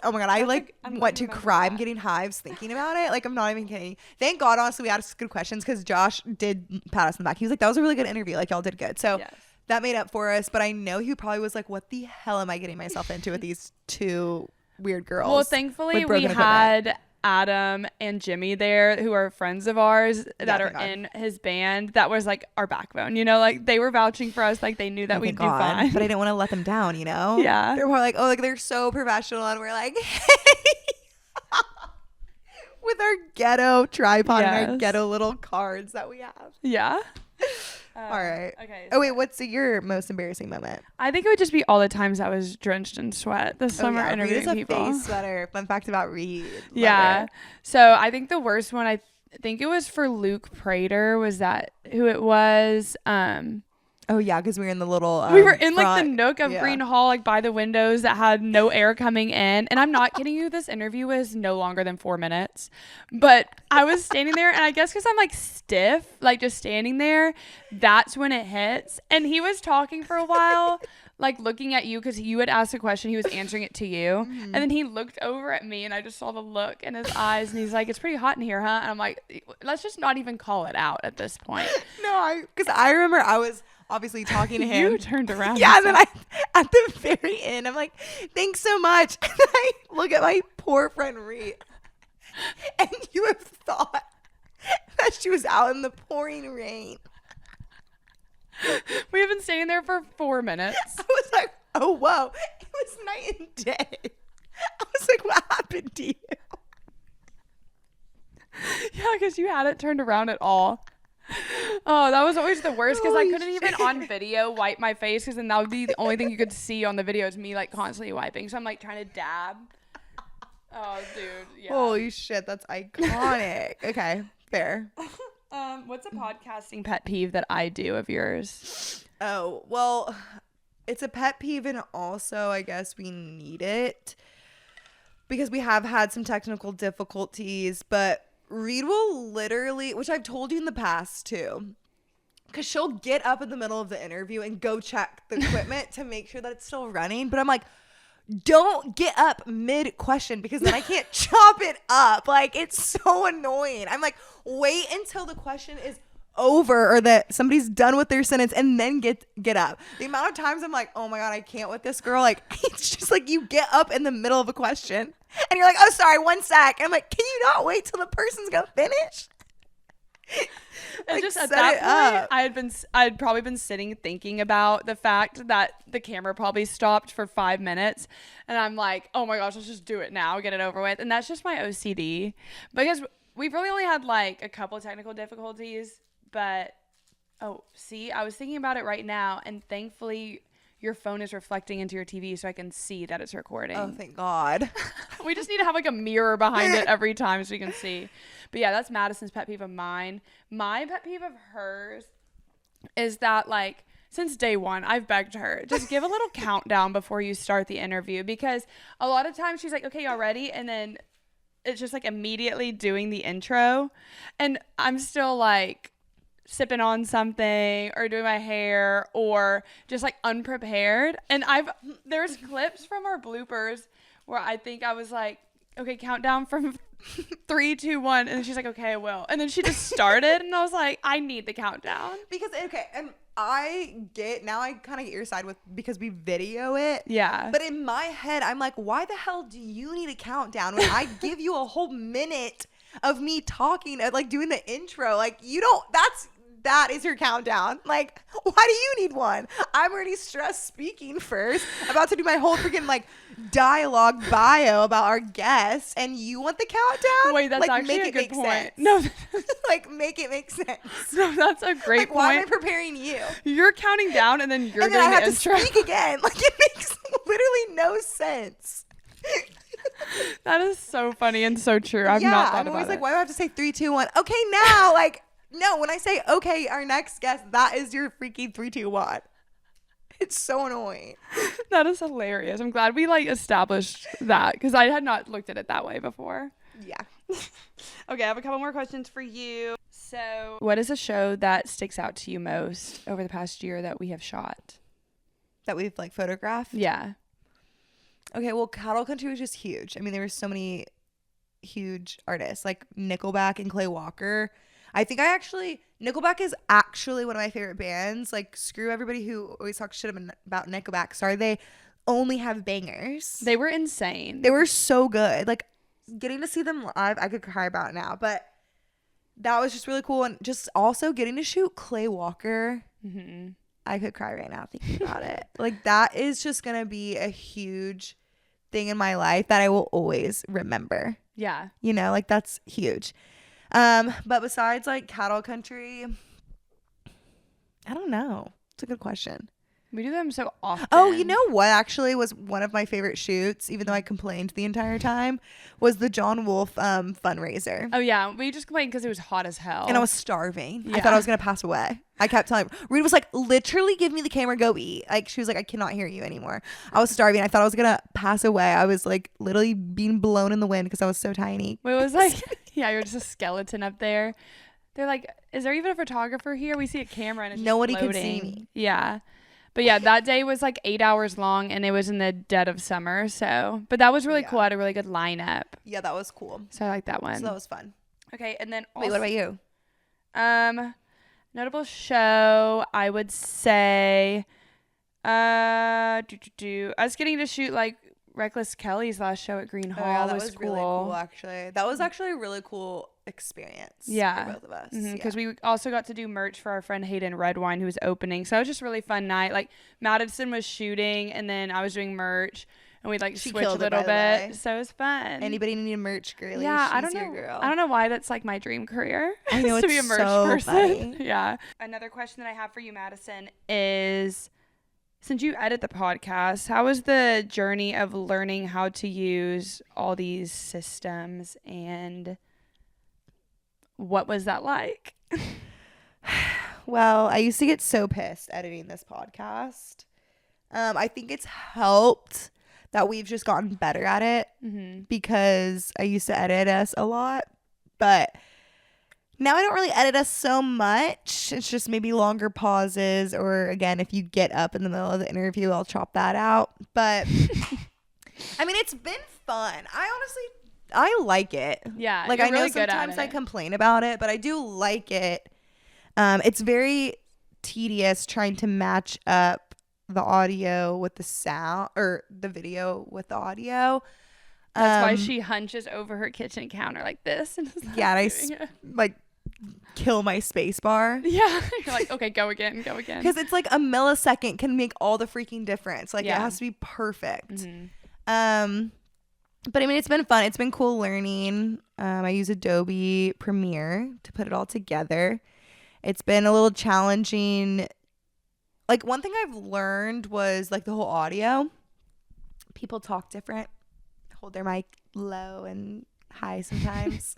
Oh my God, I I'm want to remember cry. I'm that. getting hives thinking about it. Like, I'm not even kidding. Thank God, honestly, we asked good questions, because Josh did pat us on the back. He was like, that was a really good interview. Like, y'all did good. So Yes. that made up for us. But I know he probably was like, what the hell am I getting myself into with these 2 weird girls? Well, thankfully with we broken equipment? had Adam and Jimmy there, who are friends of ours that are thank God. in his band. That was like our backbone, you know, like they were vouching for us, like they knew that Oh, we'd thank do God. fine. But I didn't want to let them down, you know? Yeah. They're more like, oh, like they're so professional. And we're like, hey. With our ghetto tripod and our Yes. ghetto little cards that we have. Yeah. All right. Okay. Oh, wait, what's your most embarrassing moment? I think it would just be all the times I was drenched in sweat this summer Reed interviewing is a people. face sweater. Fun fact about Reed. Love Yeah. her. So I think the worst one, I think it was for Luke Prater. Was that who it was? Oh, yeah, because we were in the little We were in like the front. nook of Yeah. Green Hall, like by the windows that had no air coming in. And I'm not kidding you, this interview was no longer than 4 minutes. But I was standing there, and I guess because I'm like stiff, like just standing there, that's when it hits. And he was talking for a while, like looking at you, because you had asked a question, he was answering it to you. Mm-hmm. And then he looked over at me, and I just saw the look in his eyes, and he's like, it's pretty hot in here, huh? And I'm like, let's just not even call it out at this point. No, because I remember I was obviously talking to him. You turned around. Yeah, and then at the very end, I'm like, thanks so much. And then I look at my poor friend Reed, and you have thought that she was out in the pouring rain. We've been standing there for 4 minutes. I was like, oh, whoa. It was night and day. I was like, what happened to you? Yeah, because you hadn't turned around at all. Oh, that was always the worst, because I Holy couldn't even shit. on video wipe my face, because then that would be the only thing you could see on the video is me like constantly wiping. So I'm like trying to dab. Oh, dude. Yeah. Holy shit, that's iconic. Okay, fair. What's a podcasting pet peeve that I do of yours? Oh, well, it's a pet peeve, and also I guess we need it because we have had some technical difficulties, but Reed will literally, which I've told you in the past too, because she'll get up in the middle of the interview and go check the equipment to make sure that it's still running. But I'm like, don't get up mid question, because then I can't chop it up. Like, it's so annoying. I'm like, wait until the question is over, or that somebody's done with their sentence, and then get up. The amount of times I'm like, oh my God, I can't with this girl. Like, it's just like you get up in the middle of a question and you're like, oh, sorry, 1 sec. And I'm like, can you not wait till the person's gonna finish? And Like, just at set that it point, up. I'd probably been sitting thinking about the fact that the camera probably stopped for 5 minutes, and I'm like, oh my gosh, let's just do it now, get it over with. And that's just my OCD, because we've really only had like a couple technical difficulties, but Oh, see, I was thinking about it right now, and thankfully your phone is reflecting into your TV so I can see that it's recording. Oh, thank God. We just need to have like a mirror behind it every time so we can see. But yeah, that's Madison's pet peeve of mine. My pet peeve of hers is that, like, since day one, I've begged her, just give a little countdown before you start the interview, because a lot of times she's like, okay, y'all ready? And then it's just like immediately doing the intro. And I'm still like sipping on something or doing my hair or just like unprepared. And there's clips from our bloopers where I think I was like, okay, countdown from 3, 2, 1, and she's like, okay, I will. And then she just started, and I was like, I need the countdown. Because, okay, and now I kind of get your side because we video it. Yeah. But in my head, I'm like, why the hell do you need a countdown when I give you a whole minute of me talking, like doing the intro? Like, that is your countdown. Like, why do you need one? I'm already stressed speaking first, about to do my whole freaking like dialogue bio about our guests, and you want the countdown? Wait, that's like, actually make a it good make point. sense. No, like, make it make sense. no, that's a great Like, point. why am I preparing you? You're counting down, and then you're And then doing I have the to intro. speak again. Like, it makes literally no sense. That is so funny and so true. I've Yeah, not thought I'm about always it. like, why do I have to say 3, 2, 1? Okay, now, like, no, when I say, okay, our next guest, that is your freaking 3, 2, 1. It's so annoying. That is hilarious. I'm glad we like established that, because I had not looked at it that way before. Yeah. Okay, I have a couple more questions for you. So, what is a show that sticks out to you most over the past year that we have shot? That we've, like, photographed? Yeah. Okay, well, Cattle Country was just huge. I mean, there were so many huge artists, like Nickelback and Clay Walker. I think Nickelback is actually one of my favorite bands. Like, screw everybody who always talks shit about Nickelback. Sorry, they only have bangers. They were insane. They were so good. Like, getting to see them live, I could cry about it now. But that was just really cool. And just also getting to shoot Clay Walker. Mm-hmm. I could cry right now thinking about it. Like, that is just going to be a huge thing in my life that I will always remember. Yeah. You know, like, that's huge. But besides, like, Cattle Country, I don't know. It's a good question. We do them so often. Oh, you know what actually was one of my favorite shoots, even though I complained the entire time, was the John Wolfe fundraiser. Oh, yeah. We just complained because it was hot as hell. And I was starving. Yeah. I thought I was going to pass away. I kept telling Reed was like, literally give me the camera, go eat. Like, she was like, I cannot hear you anymore. I was starving. I thought I was going to pass away. I was like literally being blown in the wind because I was so tiny. It was like, yeah, you're just a skeleton up there. They're like, is there even a photographer here? We see a camera and it's just Nobody could floating. see me. Yeah. But yeah, that day was like 8 hours long, and it was in the dead of summer. So, but that was really cool. I had a really good lineup. Yeah, that was cool. So I like that one. So that was fun. Okay. And then Wait, what about you? Notable show, I would say, us getting to shoot like Reckless Kelly's last show at Green Hall Yeah, that was was cool. really cool, actually. That was actually a really cool experience Yeah. for both of us. Because we also got to do merch for our friend Hayden Redwine, who was opening. So it was just a really fun night. Like, Madison was shooting, and then I was doing merch, and we'd like She switch a killed it, little by the way. bit. So it was fun. Anybody need a merch girly? Yeah, I She's don't your know. girl. I don't know why that's like my dream career. I know, to be a it's merch so person. funny. Yeah. Another question that I have for you, Madison, is since you edit the podcast, how was the journey of learning how to use all these systems, and what was that like? Well, I used to get so pissed editing this podcast. I think it's helped that we've just gotten better at it because I used to edit us a lot, but now I don't really edit us so much. It's just maybe longer pauses, or again, if you get up in the middle of the interview, I'll chop that out. But I mean, it's been fun. I like it. Yeah. Like, you're I know really good at sometimes I it. complain about it, but I do like it. It's very tedious trying to match up the audio with the sound, or the video with the audio. That's why she hunches over her kitchen counter like this. And Yeah, and doing it. like kill my space ar. Yeah. You're like, okay, go again. Because it's like a millisecond can make all the freaking difference. Like, Yeah. it has to be perfect. Mhm. But I mean, it's been fun. It's been cool learning. I use Adobe Premiere to put it all together. It's been a little challenging. Like, one thing I've learned was like the whole audio. People talk different, hold their mic low and high sometimes.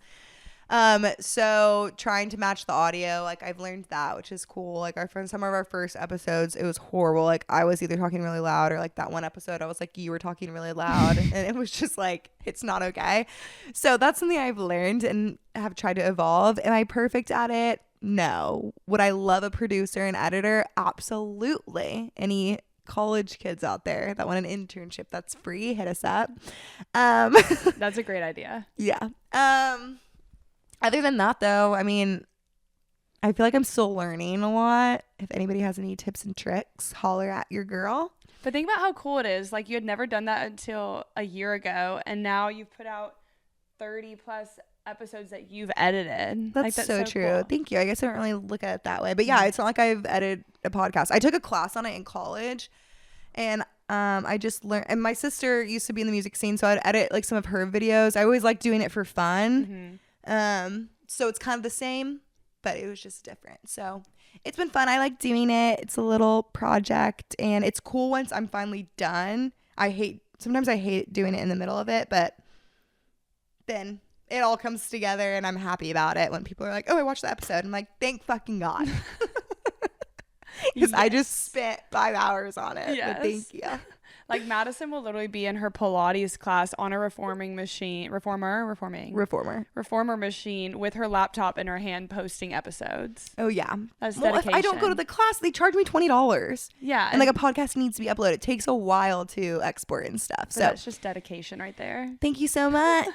So trying to match the audio, like I've learned that, which is cool. Like some of our first episodes, it was horrible. Like I was either talking really loud, or like that one episode I was like, you were talking really loud, and it was just like, it's not okay. So that's something I've learned and have tried to evolve. Am I perfect at it? No. Would I love a producer and editor? Absolutely. Any college kids out there that want an internship that's free, hit us up. That's a great idea. Yeah. Other than that, though, I mean, I feel like I'm still learning a lot. If anybody has any tips and tricks, holler at your girl. But think about how cool it is. Like, you had never done that until a year ago, and now you've put out 30 plus episodes that you've edited. That's so true. Cool. Thank you. I guess I don't really look at it that way. But yeah, it's not like I've edited a podcast. I took a class on it in college, and I just learned. And my sister used to be in the music scene, so I'd edit like some of her videos. I always liked doing it for fun. Mm-hmm. So it's kind of the same, but it was just different. So it's been fun. I like doing it. It's a little project, and it's cool once I'm finally done. Sometimes I hate doing it in the middle of it, but then it all comes together and I'm happy about it when people are like, oh, I watched the episode. I'm like, thank fucking God. Because I just spent 5 hours on it. Yes. But thank you. Like, Madison will literally be in her Pilates class on a reformer machine with her laptop in her hand posting episodes. Oh, yeah. That's well, dedication. if I don't go to the class, they charge me $20. Yeah. And like a podcast needs to be uploaded. It takes a while to export and stuff. So that's just dedication right there. Thank you so much.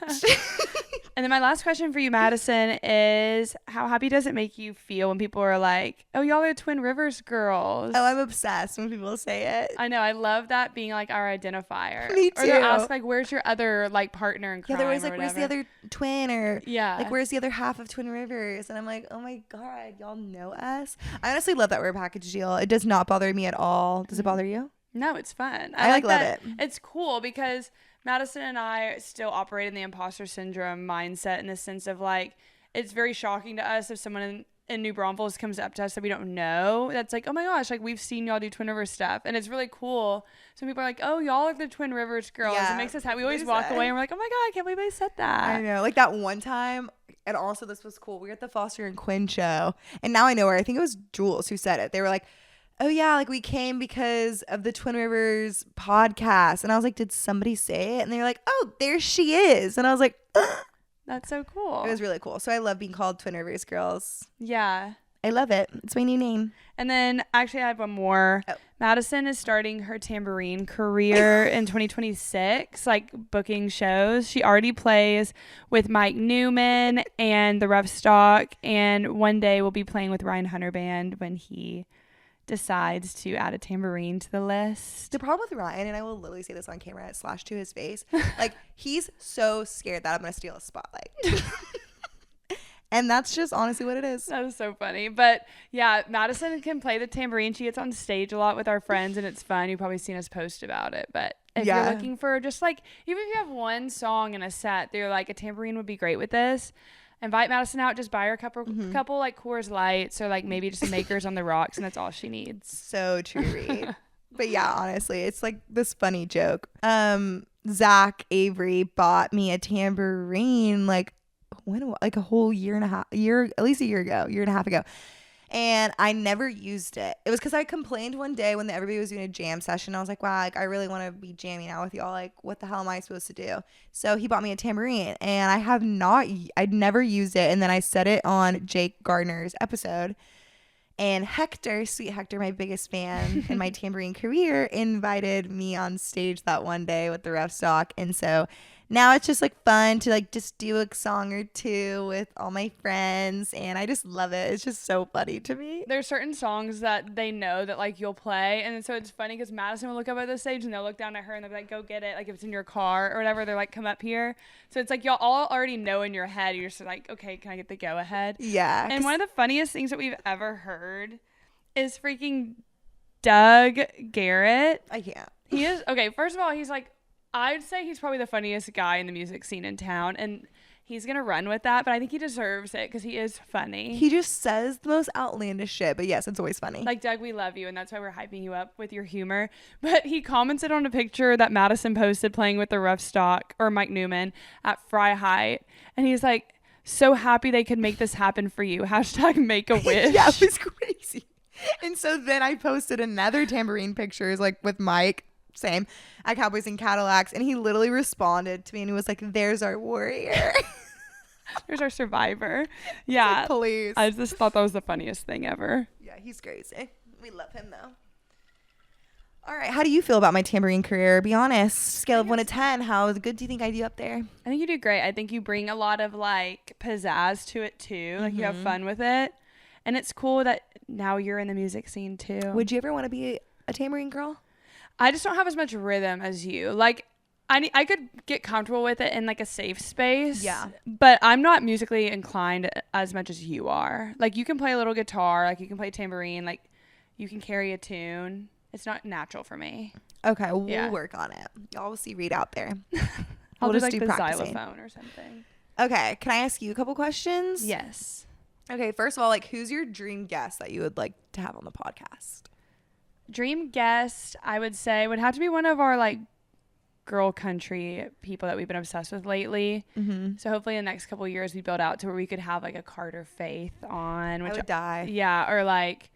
And then my last question for you, Madison, is how happy does it make you feel when people are like, oh, y'all are Twin Rivers girls? Oh, I'm obsessed when people say it. I know. I love that being like our identifier. Me too. Or they'll ask like, where's your other like partner in crime? Yeah, they're always like, or where's the whatever. other twin? Or Yeah. like, where's the other half of Twin Rivers? And I'm like, oh my God, y'all know us. I honestly love that we're a package deal. It does not bother me at all. Does it bother you? No, it's fun. I like love that. it. It's cool because Madison and I still operate in the imposter syndrome mindset, in the sense of like, it's very shocking to us if someone in New Braunfels comes up to us that we don't know. That's like, oh my gosh, like we've seen y'all do Twin Rivers stuff. And it's really cool. Some people are like, oh, y'all are the Twin Rivers girls. Yeah. It makes us happy. We always walk away and we're like, oh my God, I can't believe they said that. I know. Like that one time, and also this was cool. We were at the Foster and Quinn show. And now I know her. I think it was Jules who said it. They were like, oh yeah, like we came because of the Twin Rivers podcast. And I was like, did somebody say it? And they were like, oh, there she is. And I was like, ugh. That's so cool. It was really cool. So I love being called Twin Rivers girls. Yeah. I love it. It's my new name. And then actually I have one more. Oh. Madison is starting her tambourine career in 2026, like booking shows. She already plays with Mike Newman and the Rough Stock, and one day we'll be playing with Ryan Hunter Band when he decides to add a tambourine to the list. The problem with Ryan, and I will literally say this on camera / to his face, like he's so scared that I'm gonna steal a spotlight. And that's just honestly what it is. That is so funny. But yeah, Madison can play the tambourine. She gets on stage a lot with our friends and it's fun. You've probably seen us post about it. But if you're looking for just like, even if you have one song in a set, they're like, a tambourine would be great with this. Invite Madison out, just buy her a couple like Coors Lights or like maybe just Makers on the Rocks, and that's all she needs. So true, Reed. But yeah, honestly, it's like this funny joke. Zach Avery bought me a tambourine like a whole year and a half ago. And I never used it. It was because I complained one day when everybody was doing a jam session. I was like, wow, like I really want to be jamming out with y'all. Like, what the hell am I supposed to do? So he bought me a tambourine, and I'd never used it. And then I set it on Jake Gardner's episode. And Hector, sweet Hector, my biggest fan in my tambourine career, invited me on stage that one day with the Rough Stock. And so now it's just like fun to like just do a song or two with all my friends, and I just love it. It's just so funny to me. There's certain songs that they know that like you'll play, and so it's funny because Madison will look up at the stage and they'll look down at her and they'll be like, go get it. Like if it's in your car or whatever, they're like, come up here. So it's like y'all all already know in your head. You're just like, okay, can I get the go ahead? Yeah. And one of the funniest things that we've ever heard is freaking Doug Garrett. I can't. He is okay. First of all, he's like, I'd say he's probably the funniest guy in the music scene in town, and he's going to run with that. But I think he deserves it because he is funny. He just says the most outlandish shit, but yes, it's always funny. Like, Doug, we love you, and that's why we're hyping you up with your humor. But he commented on a picture that Madison posted playing with the rough stock, or Mike Newman, at Fry Height. And he's like, so happy they could make this happen for you. Hashtag make a wish. Yeah, it was crazy. And so then I posted another tambourine pictures, like with Mike, same, at Cowboys and Cadillacs. And he literally responded to me and he was like, there's our warrior. There's our survivor. Yeah. Like, please. I just thought that was the funniest thing ever. Yeah, he's crazy. We love him though. All right, how do you feel about my tambourine career? Be honest. Scale of 1 to 10. How good do you think I do up there? I think you do great. I think you bring a lot of like pizzazz to it too. Like you have fun with it. And it's cool that now you're in the music scene too. Would you ever want to be a tambourine girl? I just don't have as much rhythm as you. Like I could get comfortable with it in like a safe space. Yeah. But I'm not musically inclined as much as you are. Like you can play a little guitar, like you can play tambourine, like you can carry a tune. It's not natural for me. Okay, we'll work on it. Y'all will see Reed out there. I'll We'll do just like do the practicing. xylophone or something. Okay, can I ask you a couple questions? Yes. Okay, first of all, like who's your dream guest that you would like to have on the podcast? Dream guest, I would say, would have to be one of our like girl country people that we've been obsessed with lately. Mm-hmm. So hopefully in the next couple of years we build out to where we could have like a Carter Faith on. I Which would die. Yeah, or like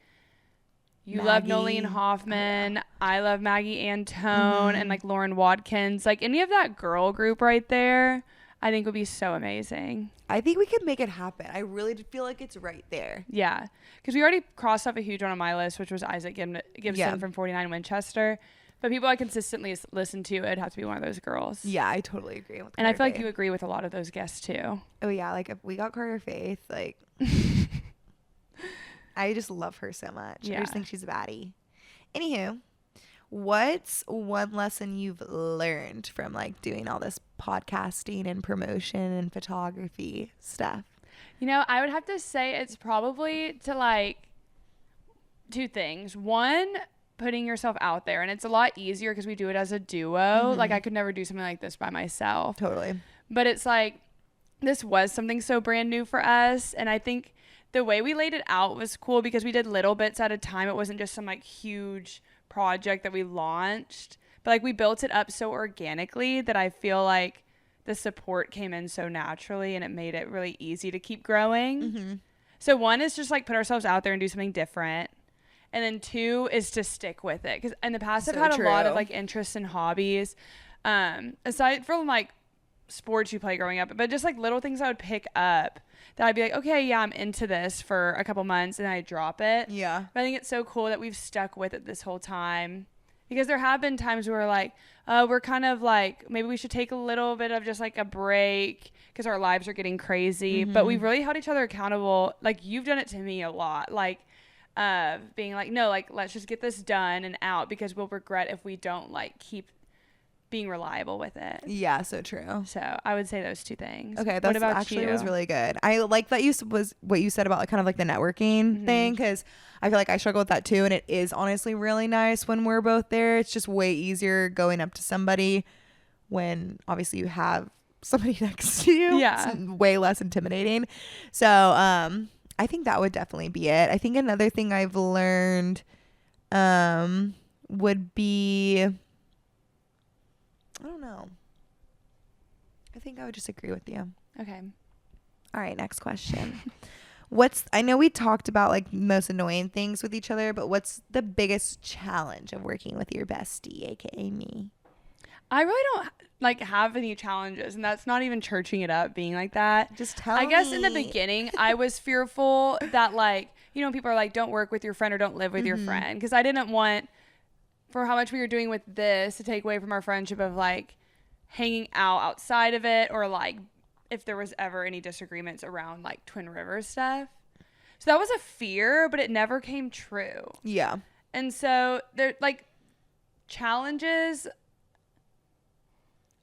you love Maggie. Nolene Hoffman. I love Maggie Antone and like Lauren Watkins. Like any of that girl group right there, I think would be so amazing. I think we could make it happen. I really feel like it's right there. Yeah, because we already crossed off a huge one on my list, which was Isaac Gibson from 49 Winchester. But people I consistently listen to, it'd have to be one of those girls. Yeah, I totally agree with And I Carter feel like Faith. you agree with a lot of those guests too. Oh yeah, like if we got Carter Faith, like I just love her so much. I Yeah. just think she's a baddie. Anywho, what's one lesson you've learned from like doing all this podcasting and promotion and photography stuff? You know, I would have to say it's probably to like two things. One, putting yourself out there, and it's a lot easier because we do it as a duo. Like I could never do something like this by myself. Totally. But it's like this was something so brand new for us, and I think the way we laid it out was cool because we did little bits at a time. It wasn't just some like huge project that we launched, but like we built it up so organically that I feel like the support came in so naturally and it made it really easy to keep growing. So one is just like put ourselves out there and do something different. And then two is to stick with it. Because in the past, I've So had a lot of true. like interests and hobbies, aside from like sports you play growing up, but just like little things I would pick up that I'd be like, okay, yeah, I'm into this for a couple months, and I drop it. Yeah. But I think it's so cool that we've stuck with it this whole time, because there have been times where like, we're kind of like, maybe we should take a little bit of just like a break because our lives are getting crazy. But we've really held each other accountable. Like you've done it to me a lot. Like being like, no, like let's just get this done and out, because we'll regret if we don't like keep being reliable with it. Yeah, so true. So I would say those two things. Okay, What that's about actually you? was really good. I like that was what you said about like kind of like the networking thing, because I feel like I struggle with that too, and it is honestly really nice when we're both there. It's just way easier going up to somebody when obviously you have somebody next to you. Yeah. It's way less intimidating. So I think that would definitely be it. I think another thing I've learned would be, I don't know. I think I would just agree with you. Okay. All right, next question. I know we talked about like most annoying things with each other, but what's the biggest challenge of working with your bestie, aka me? I really don't like have any challenges, and that's not even churching it up being like that. Just tell I guess me. in the beginning I was fearful that like, you know, people are like, don't work with your friend or don't live with your friend, because I didn't want for how much we were doing with this to take away from our friendship of like hanging out outside of it, or like if there was ever any disagreements around like Twin Rivers stuff. So that was a fear, but it never came true. Yeah. And so they're like challenges.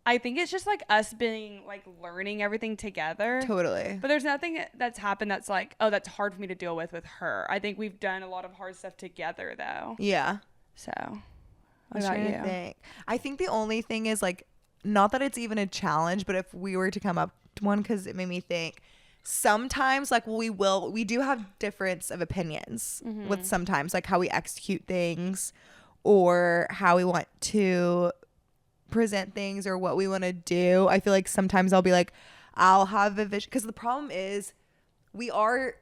I think it's just like us being like learning everything together. Totally. But there's nothing that's happened that's like, oh, that's hard for me to deal with her. I think we've done a lot of hard stuff together though. Yeah. So I'm what about trying you? to think. I think the only thing is like, not that it's even a challenge, but if we were to come up one because it made me think. Sometimes like we do have difference of opinions with sometimes like how we execute things or how we want to present things or what we want to do. I feel like sometimes I'll be like, I'll have a vision, because the problem is we are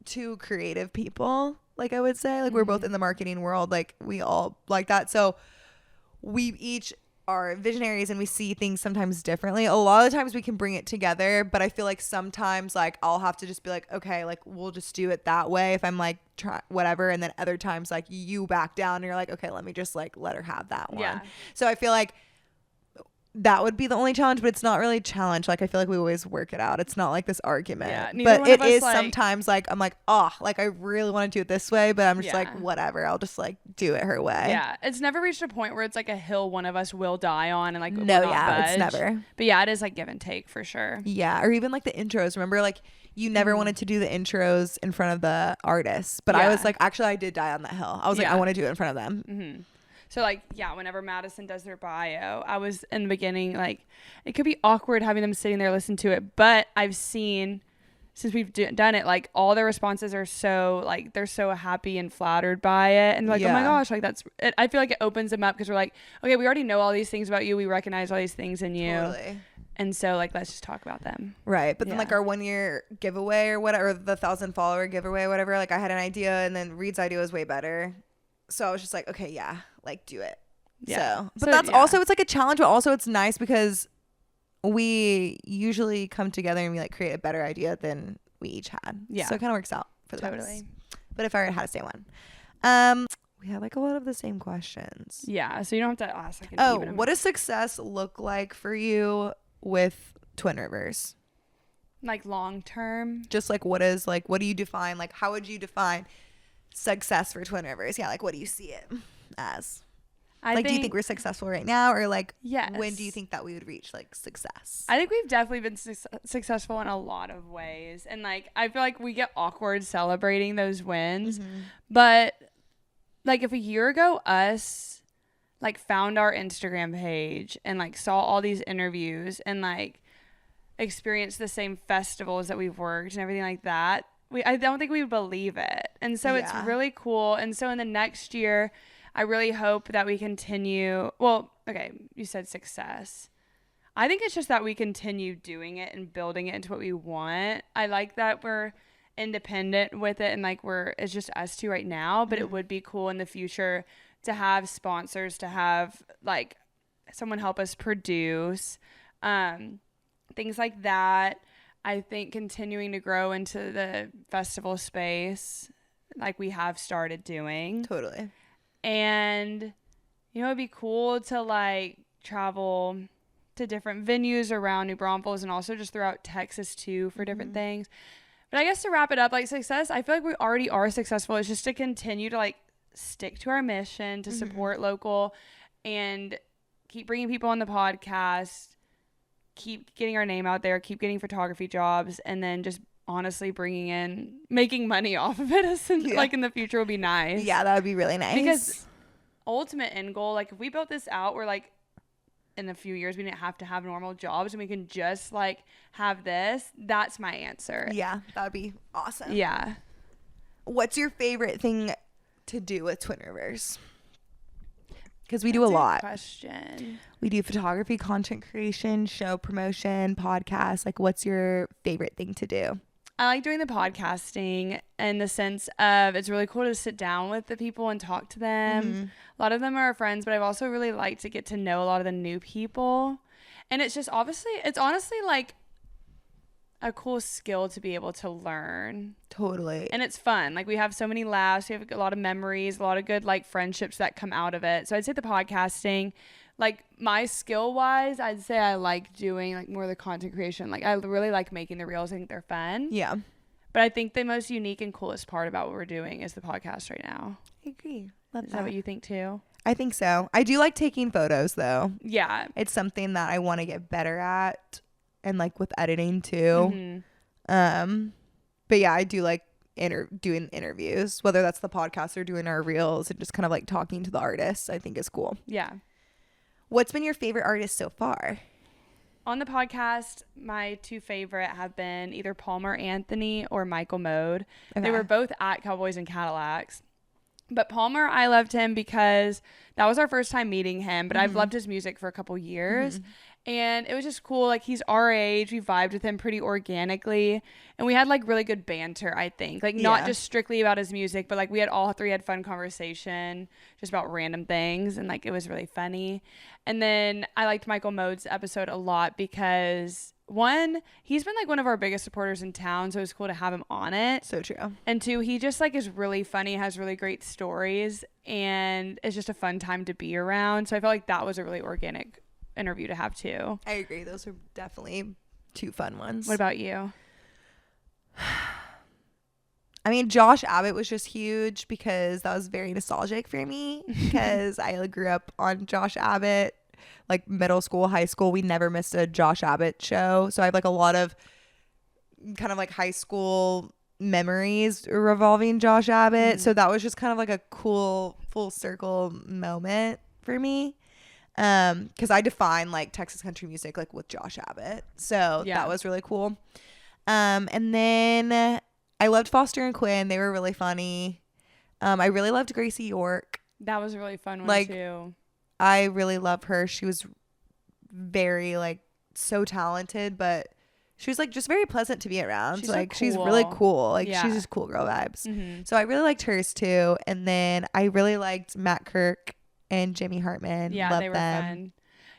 two creative people, like I would say, like we're both in the marketing world, like we all like that, so we each are visionaries and we see things sometimes differently. A lot of times we can bring it together, but I feel like sometimes like I'll have to just be like, okay, like we'll just do it that way if I'm like try whatever, and then other times like you back down and you're like, okay, let me just like let her have that one. Yeah. So I feel like that would be the only challenge, but it's not really a challenge. Like I feel like we always work it out. It's not like this argument. Yeah, neither but one of it us, is like- sometimes like I'm like, oh, like I really want to do it this way, but I'm just Yeah. like, whatever, I'll just like do it her way. Yeah, it's never reached a point where it's like a hill one of us will die on and like No, will not yeah, it's budge. never. But yeah, it is like give and take for sure. Yeah, or even like the intros. Remember, like you never wanted to do the intros in front of the artists, but I Yeah. was like, actually, I did die on that hill. I was like, Yeah. I want to do it in front of them. So like, yeah, whenever Madison does their bio, I was in the beginning like, it could be awkward having them sitting there listen to it, but I've seen since we've done it, like all their responses are so like they're so happy and flattered by it, and like, oh my Yeah. gosh, like that's it. I feel like it opens them up because we're like, okay, we already know all these things about you, we recognize all these things in you, Totally. and so like let's just talk about them. Right. But then Yeah. like our 1 year giveaway or whatever, or the 1,000 follower giveaway or whatever, like I had an idea and then Reed's idea was way better. So I was just like, okay, yeah, like do it. Yeah. So, but So, that's yeah. also, it's like a challenge, but also it's nice because we usually come together and we like create a better idea than we each had. Yeah. So it kind of works out for the Totally. best. But if I had to say one, we had like a lot of the same questions. Yeah, so you don't have to ask like an Oh, even what does success look like for you with Twin Rivers? like long term. Just like what do you define, like how would you define success for Twin Rivers? Yeah, like what do you see it as? Do you think we're successful right now, or like when do you Yes. think that we would reach like success? I think we've definitely been successful in a lot of ways. And like, I feel like we get awkward celebrating those wins. But like, if a year ago us like found our Instagram page and like saw all these interviews and like experienced the same festivals that we've worked and everything like that, I don't think we would believe it. And so it's Yeah. really cool. And so in the next year, I really hope that we continue. Well, okay, you said success. I think it's just that we continue doing it and building it into what we want. I like that we're independent with it and like it's just us two right now, but it would be cool in the future to have sponsors, to have like someone help us produce, things like that. I think continuing to grow into the festival space like we have started doing. Totally. And, you know, it'd be cool to like travel to different venues around New Braunfels and also just throughout Texas too for different things. But I guess to wrap it up, like success, I feel like we already are successful. It's just to continue to like stick to our mission, to support local and keep bringing people on the podcast, keep getting our name out there, keep getting photography jobs, and then just honestly making money off of it like in the future would be nice. Yeah, that would be really nice. Because ultimate end goal, like if we built this out, we're like in a few years we didn't have to have normal jobs and we can just like have this. That's my answer. yeah, that would be awesome. Yeah. What's your favorite thing to do with Twin Rivers? Because we do a That's good lot. question. We do photography, content creation, show promotion, podcasts. Like, what's your favorite thing to do? I like doing the podcasting in the sense of it's really cool to sit down with the people and talk to them. A lot of them are friends, but I've also really liked to get to know a lot of the new people. And it's just it's honestly like a cool skill to be able to learn. Totally. And it's fun. Like we have so many laughs. We have a lot of memories, a lot of good like friendships that come out of it. So I'd say the podcasting, like my skill wise, I'd say I like doing like more of the content creation. Like I really like making the reels. I think they're fun. Yeah. But I think the most unique and coolest part about what we're doing is the podcast right now. I agree. Love Is that what you think too? I think so. I do like taking photos though. Yeah. It's something that I want to get better at, and like with editing too. But yeah, I do like doing interviews, whether that's the podcast or doing our reels and just kind of like talking to the artists. I think is cool. Yeah. What's been your favorite artist so far? On the podcast, my two favorite have been either Palmer Anthony or Michael Mode. They Okay. were both at Cowboys and Cadillacs. But Palmer, I loved him because that was our first time meeting him, but I've loved his music for a couple years. And it was just cool. Like, he's our age. We vibed with him pretty organically. And we had, like, really good banter, I think. Like, not Yeah. just strictly about his music, but, like, we had all three had fun conversation just about random things. And, like, it was really funny. And then I liked Michael Mode's episode a lot because, one, he's been, like, one of our biggest supporters in town. So it was cool to have him on it. So true. And two, he just, like, is really funny, has really great stories. And it's just a fun time to be around. So I felt like that was a really organic interview to have too. I agree. Those are definitely two fun ones. What about you? I mean, Josh Abbott was just huge because that was very nostalgic for me because I grew up on Josh Abbott, like middle school, high school. We never missed a Josh Abbott show. So I have like a lot of kind of like high school memories revolving Josh Abbott. So that was just kind of like a cool full circle moment for me. Because I define like Texas country music like with Josh Abbott. So that was really cool. And then I loved Foster and Quinn. They were really funny. I really loved Gracie York. That was a really fun one Like, too. I really love her. She was very like so talented, but she was like just very pleasant to be around. She's Like so she's really cool. cool. Like Yeah. she's just cool girl vibes. Mm-hmm. So I really liked hers too. And then I really liked Matt Kirk and Jimmy Hartman. Yeah, Loved they were them. fun.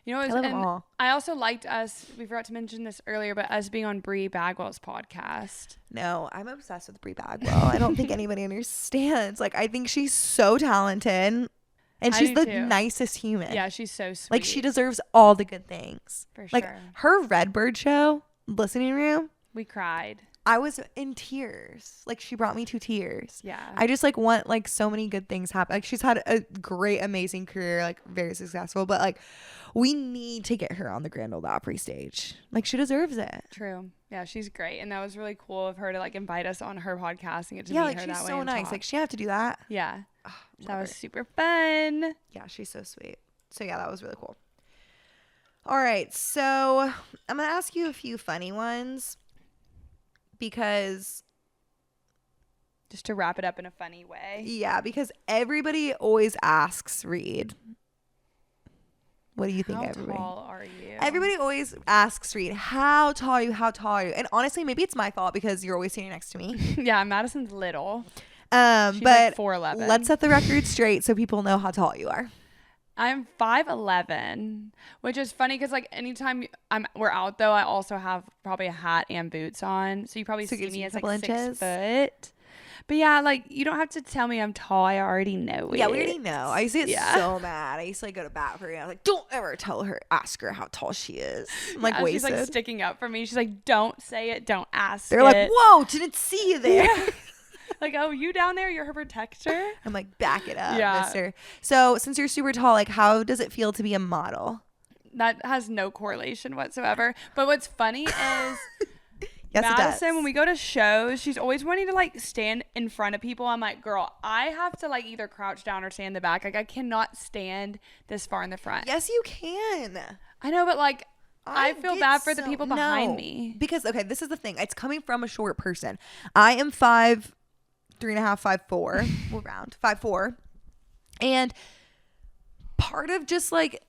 You know, I love them and all. I also liked us. We forgot to mention this earlier, but us being on Bree Bagwell's podcast. No, I'm obsessed with Brie Bagwell. I don't think anybody understands. Like, I think she's so talented, and I she's do the too. nicest human. Yeah, she's so sweet. like she deserves all the good things. For Like sure. her Redbird show, listening room, We cried. I was in tears. Like she brought me to tears. Yeah. I just like want like so many good things happen. Like she's had a great, amazing career, like very successful. But like we need to get her on the Grand Ole Opry stage. Like she deserves it. True. Yeah, she's great. And that was really cool of her to like invite us on her podcast and get to Yeah, meet like her she's that way. so and nice. talk. Like she have to do that. yeah. Oh, That love was her. super fun. Yeah, she's so sweet. So yeah, that was really cool. All right, so I'm gonna ask you a few funny ones because Just to wrap it up in a funny way. because everybody always asks Reed. What do you think, How everybody? tall are you? Everybody always asks Reed, how tall are you? How tall are you? And honestly, maybe it's my fault because you're always sitting next to me. Yeah, Madison's little. She's But like 4'11". let's set the record straight so people know how tall you are. I'm 5'11", which is funny because like anytime we're out though, I also have probably a hat and boots on, so you probably So it see gives me you a as like couple 6 inches. foot. But yeah, like you don't have to tell me I'm tall. I already know it. Yeah, we already know. I used to get Yeah. so mad. I used to like go to bat for her. I was like, don't ever ask her how tall she is. I'm like Yeah, she's wasted. like sticking up for me. She's like, don't say it. Don't ask They're it. like, whoa, didn't see you there. Like, oh, you down there? You're her protector? I'm like, back it up, Yeah. mister. So since you're super tall, like how does it feel to be a model? That has no correlation whatsoever. But what's funny is Yes, it Madison, does. when we go to shows, she's always wanting to like stand in front of people. I'm like, girl, I have to like either crouch down or stand in the back. Like I cannot stand this far in the front. Yes, you can. I know, but like I feel get bad for the so- people behind No. me. Because okay, this is the thing. It's coming from a short person. I am 5'3.5", 5'4", we'll round 5'4", and part of just like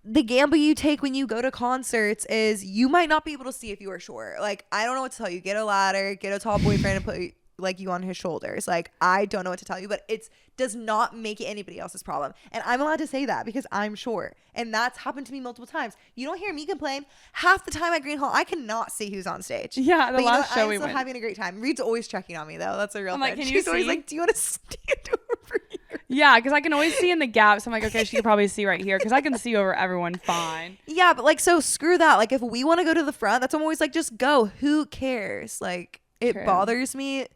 the gamble you take when you go to concerts is you might not be able to see if you are short. Like I don't know what to tell you. Get a ladder, get a tall boyfriend, and put like you on his shoulders. Like I don't know what to tell you, but it does not make it anybody else's problem. And I'm allowed to say that because I'm short, and that's happened to me multiple times. You don't hear me complain. Half the time at Green Hall, I cannot see who's on stage. Yeah, the But you know last what? show I'm we still went. having a great time. Reed's always checking on me though. That's a real I'm thing. like, can you She's always see? like, do you want to stand over here? Yeah, because I can always see in the gaps. I'm like, okay, she can probably see right here because I can see over everyone fine. Yeah, but like, so screw that. Like, if we want to go to the front, that's I'm always like, just go. Who cares? Like, it True. bothers me.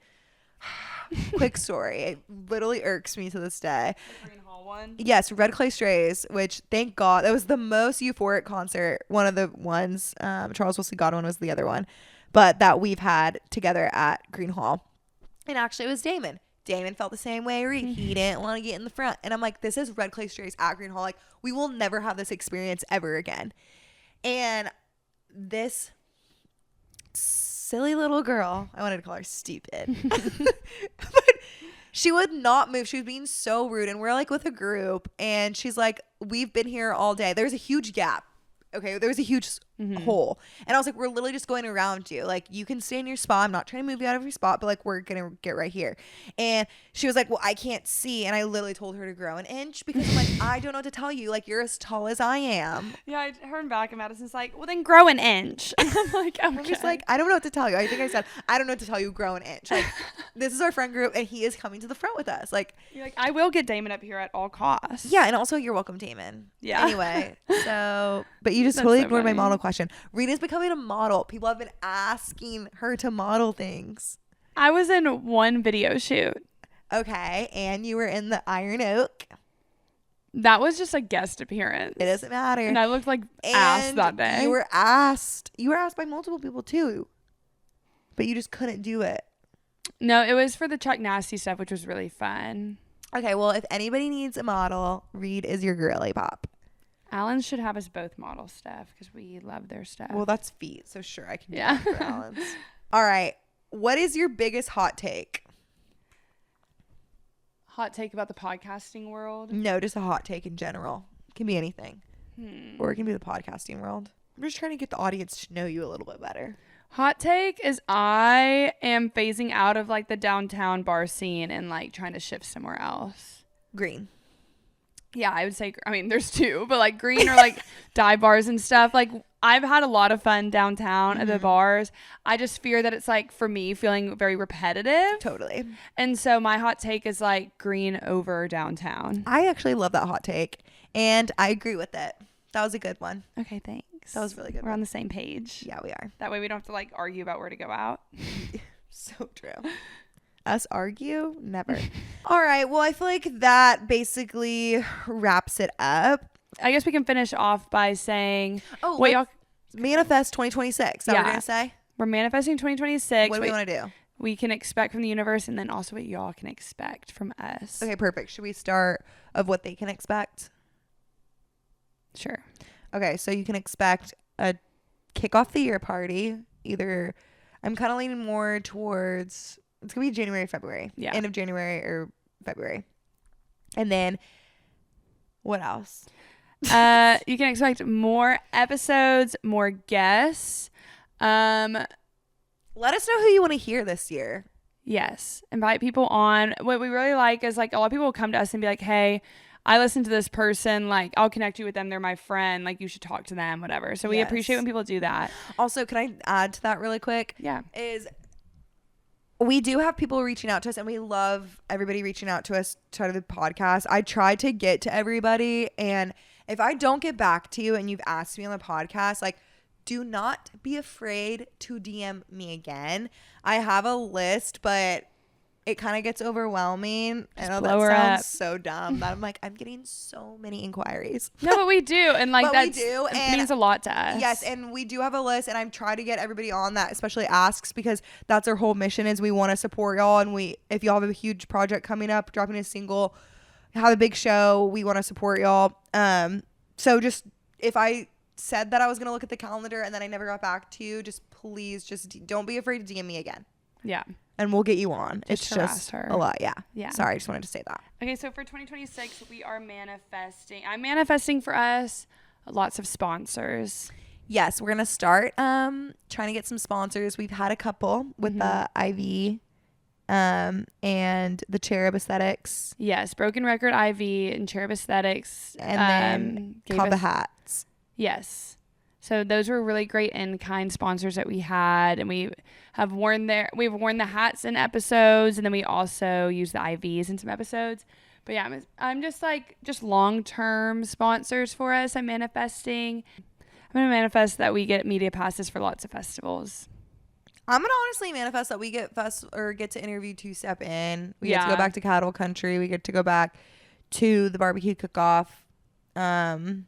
Quick story. It literally irks me to this day. Green Hall one. Yes, Red Clay Strays, which thank God that was the most euphoric concert. One of the ones, Charles Wesley Godwin was the other one, but that we've had together at Green Hall. And actually, it was Damon. Damon felt the same way. He didn't want to get in the front, and I'm like, this is Red Clay Strays at Green Hall. Like, we will never have this experience ever again. And this silly little girl, I wanted to call her stupid, but she would not move. She was being so rude. And we're like with a group, and she's like, we've been here all day. There's a huge gap. Okay, there was a huge hole. And I was like, we're literally just going around you. Like, you can stay in your spot. I'm not trying to move you out of your spot, but like, we're going to get right here. And she was like, well, I can't see. And I literally told her to grow an inch because I'm like, I don't know what to tell you. Like, you're as tall as I am. Yeah, I heard back, and Madison's like, well, then grow an inch. And I'm like, okay. I'm just like, I don't know what to tell you. I think I said, I don't know what to tell you, grow an inch. Like, this is our friend group, and he is coming to the front with us. Like, you're like, I will get Damon up here at all costs. yeah, and also you're welcome, Damon. Yeah. Anyway, so, but you just That's totally so ignored my funny. model question. Rena's becoming a model. People have been asking her to model things. I was in one video shoot. Okay, and you were in the Iron Oak. That was just a guest appearance. It doesn't matter. And I looked like ass that day. You were asked by multiple people too, but you just couldn't do it. No, it was for the Chuck Nasty stuff, which was really fun. Okay, well, if anybody needs a model, Reed is your girly pop. Alan should have us both model stuff because we love their stuff. Well, that's feet, so sure, I can do Yeah. that for Alan's. All right, what is your biggest hot take? Hot take about the podcasting world. No, just a hot take in general. It can be anything, Hmm. or it can be the podcasting world. I'm just trying to get the audience to know you a little bit better. Hot take is I am phasing out of like the downtown bar scene and like trying to shift somewhere else. Green. Yeah, I would say, I mean, there's two, but like green or like dive bars and stuff. Like I've had a lot of fun downtown at the bars. I just fear that it's like, for me, feeling very repetitive. Totally. And so my hot take is like green over downtown. I actually love that hot take, and I agree with it. That was a good one. Okay, thanks. That was a really good We're one. on the same page. Yeah, we are. That way we don't have to like argue about where to go out. So true. Us argue? Never. All right. Well, I feel like that basically wraps it up. I guess we can finish off by saying, Oh, what y'all, Manifest 2026. Is that what we're Yeah. going to say? we're manifesting 2026. What do we want to do? We can expect from the universe, and then also what y'all can expect from us. Okay, perfect. Should we start of what they can expect? Sure. Okay, so you can expect a kick off the year party. Either, I'm kind of leaning more towards, it's going to be January, February. Yeah. End of January or February. And then, what else? You can expect more episodes, more guests. Let us know who you want to hear this year. Yes. Invite people on. What we really like is like a lot of people will come to us and be like, hey, I listened to this person. Like, I'll connect you with them. They're my friend. Like, you should talk to them, whatever. So we Yes. appreciate when people do that. Also, can I add to that really quick? Yeah. Is we do have people reaching out to us, and we love everybody reaching out to us to the podcast. I try to get to everybody, and if I don't get back to you and you've asked me on the podcast, like, do not be afraid to DM me again. I have a list, but it kind of gets overwhelming. I know that blow her sounds up. so dumb, but I'm like, I'm getting so many inquiries. No, but we do. And like, But we that do, and means a lot to us. Yes, and we do have a list, and I'm trying to get everybody on that, especially asks, because that's our whole mission is we want to support y'all, and if y'all have a huge project coming up, dropping a single, have a big show, we want to support y'all. So just, if I said that I was going to look at the calendar and then I never got back to you, just please just don't be afraid to DM me again, Yeah. and we'll get you on. It's harass just her. a lot. Yeah. Yeah. Sorry, I just wanted to say that. Okay, so for 2026, we are manifesting. I'm manifesting for us lots of sponsors. Yes, we're going to start trying to get some sponsors. We've had a couple with the IV and the Cherub Aesthetics, Yes, Broken Record IV and Cherub Aesthetics. and then gave Kava us- Hats. Yes. So those were really great in-kind sponsors that we had, and we've worn the hats in episodes, and then we also use the IVs in some episodes. But yeah, I'm just long-term sponsors for us. I'm manifesting. I'm going to manifest that we get media passes for lots of festivals. I'm gonna honestly manifest that we get get to interview Two Step In. We get to Yeah. go back to Cattle Country. We get to go back to the barbecue cook-off. I'm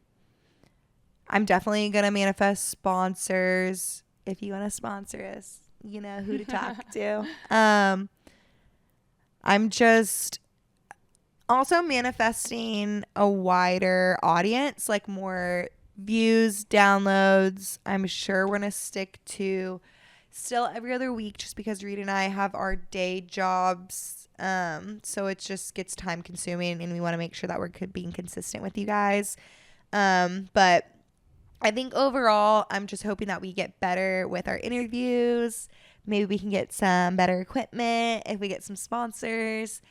definitely gonna manifest sponsors. If you want to sponsor us, you know who to talk to. I'm just also manifesting a wider audience, like more views, downloads. I'm sure we're going to stick to still every other week just because Reed and I have our day jobs. So it just gets time consuming and we want to make sure that we're being consistent with you guys. But I think overall, I'm just hoping that we get better with our interviews. Maybe we can get some better equipment if we get some sponsors.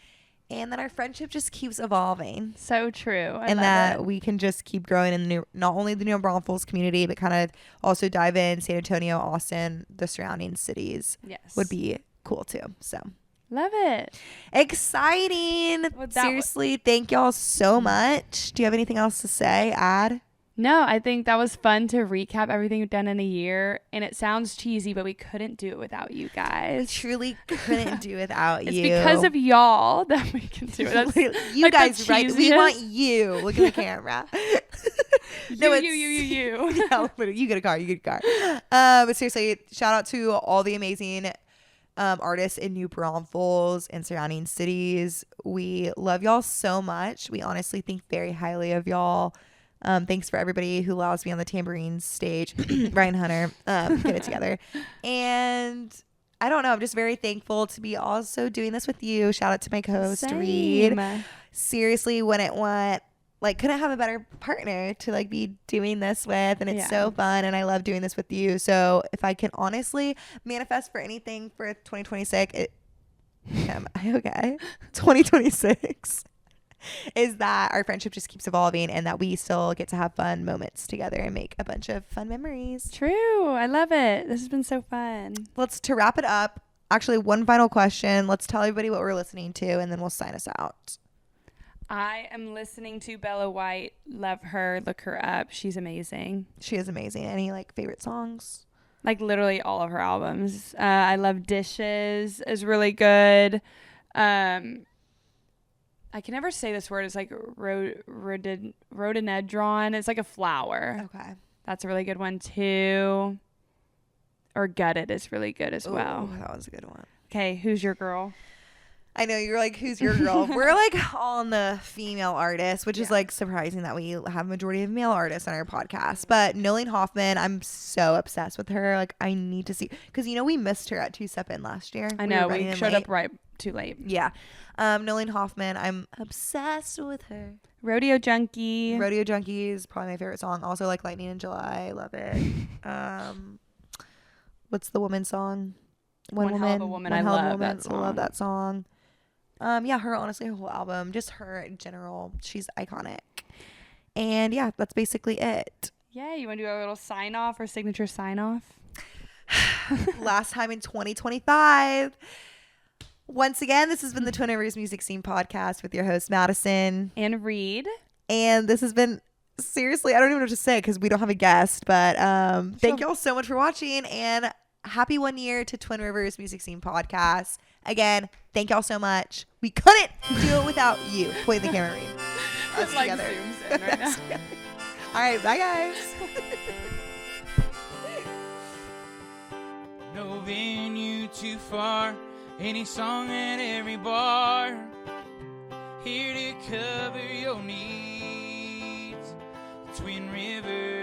And then our friendship just keeps evolving. So true. I And love that it. we can just keep growing in not only the New Braunfels community, but kind of also dive in San Antonio, Austin, the surrounding cities Yes. would be cool too. So Love it. exciting. Well, Seriously, thank y'all so much. Do you have anything else to say? Add? No, I think that was fun to recap everything we've done in a year. And it sounds cheesy, but we couldn't do it without you guys. Truly couldn't do without It's you. because of y'all that we can do it. That's you like the guys, right? We cheesiest. want you. Look at the camera. you. Yeah, literally, you get a car. You get a car. But seriously, shout out to all the amazing artists in New Braunfels and surrounding cities. We love y'all so much. We honestly think very highly of y'all. Thanks for everybody who allows me on the tambourine stage. Ryan Hunter, get it together. And I don't know. I'm just very thankful to be also doing this with you. Shout out to my co-host Reed. Same. Seriously, when it went, like, couldn't have a better partner to like be doing this with, and it's Yeah. so fun, and I love doing this with you. So if I can honestly manifest for anything for 2026, am I okay? 2026. Is that our friendship just keeps evolving and that we still get to have fun moments together and make a bunch of fun memories. True. I love it. This has been so fun. To wrap it up, actually, one final question. Let's tell everybody what we're listening to and then we'll sign us out. I am listening to Bella White. Love her. Look her up. She's amazing. She is amazing. Any like favorite songs? Like literally all of her albums. I love Dishes is really good. I can never say this word. It's like rhododendron. It's like a flower. Okay. That's a really good one too. Or Gutted is really good as well. That was a good one. Okay, who's your girl? I know you're like, who's your girl? We're like on the female artists, which is like surprising that we have a majority of male artists on our podcast. But Nolene Hoffman, I'm so obsessed with her. Like, I need to see, because we missed her at Two Step In last year. I know, were running we in showed late. up right too late. Yeah. Nolene Hoffman, I'm obsessed with her. Rodeo Junkie. Rodeo Junkie is probably my favorite song. Also like Lightning in July. I love it. What's the woman song? One Hell of a Woman. I love that song. I love that song. Yeah, her, honestly, her whole album, just her in general, she's iconic. And yeah, that's basically it. Yeah, you want to do a little sign off or signature sign off? Last time in 2025. Once again, this has been the Twin Rivers Music Scene Podcast with your host, Madison. And Reed. And this has been, seriously, I don't even know what to say because we don't have a guest, but thank y'all so much for watching, and happy 1 year to Twin Rivers Music Scene Podcast. Again, thank y'all so much. We couldn't do it without you. Point the camera, Reed. Us Like together. zooms in right now. All right, bye guys. No venue too far, any song at every bar. Here to cover your needs, Twin Rivers.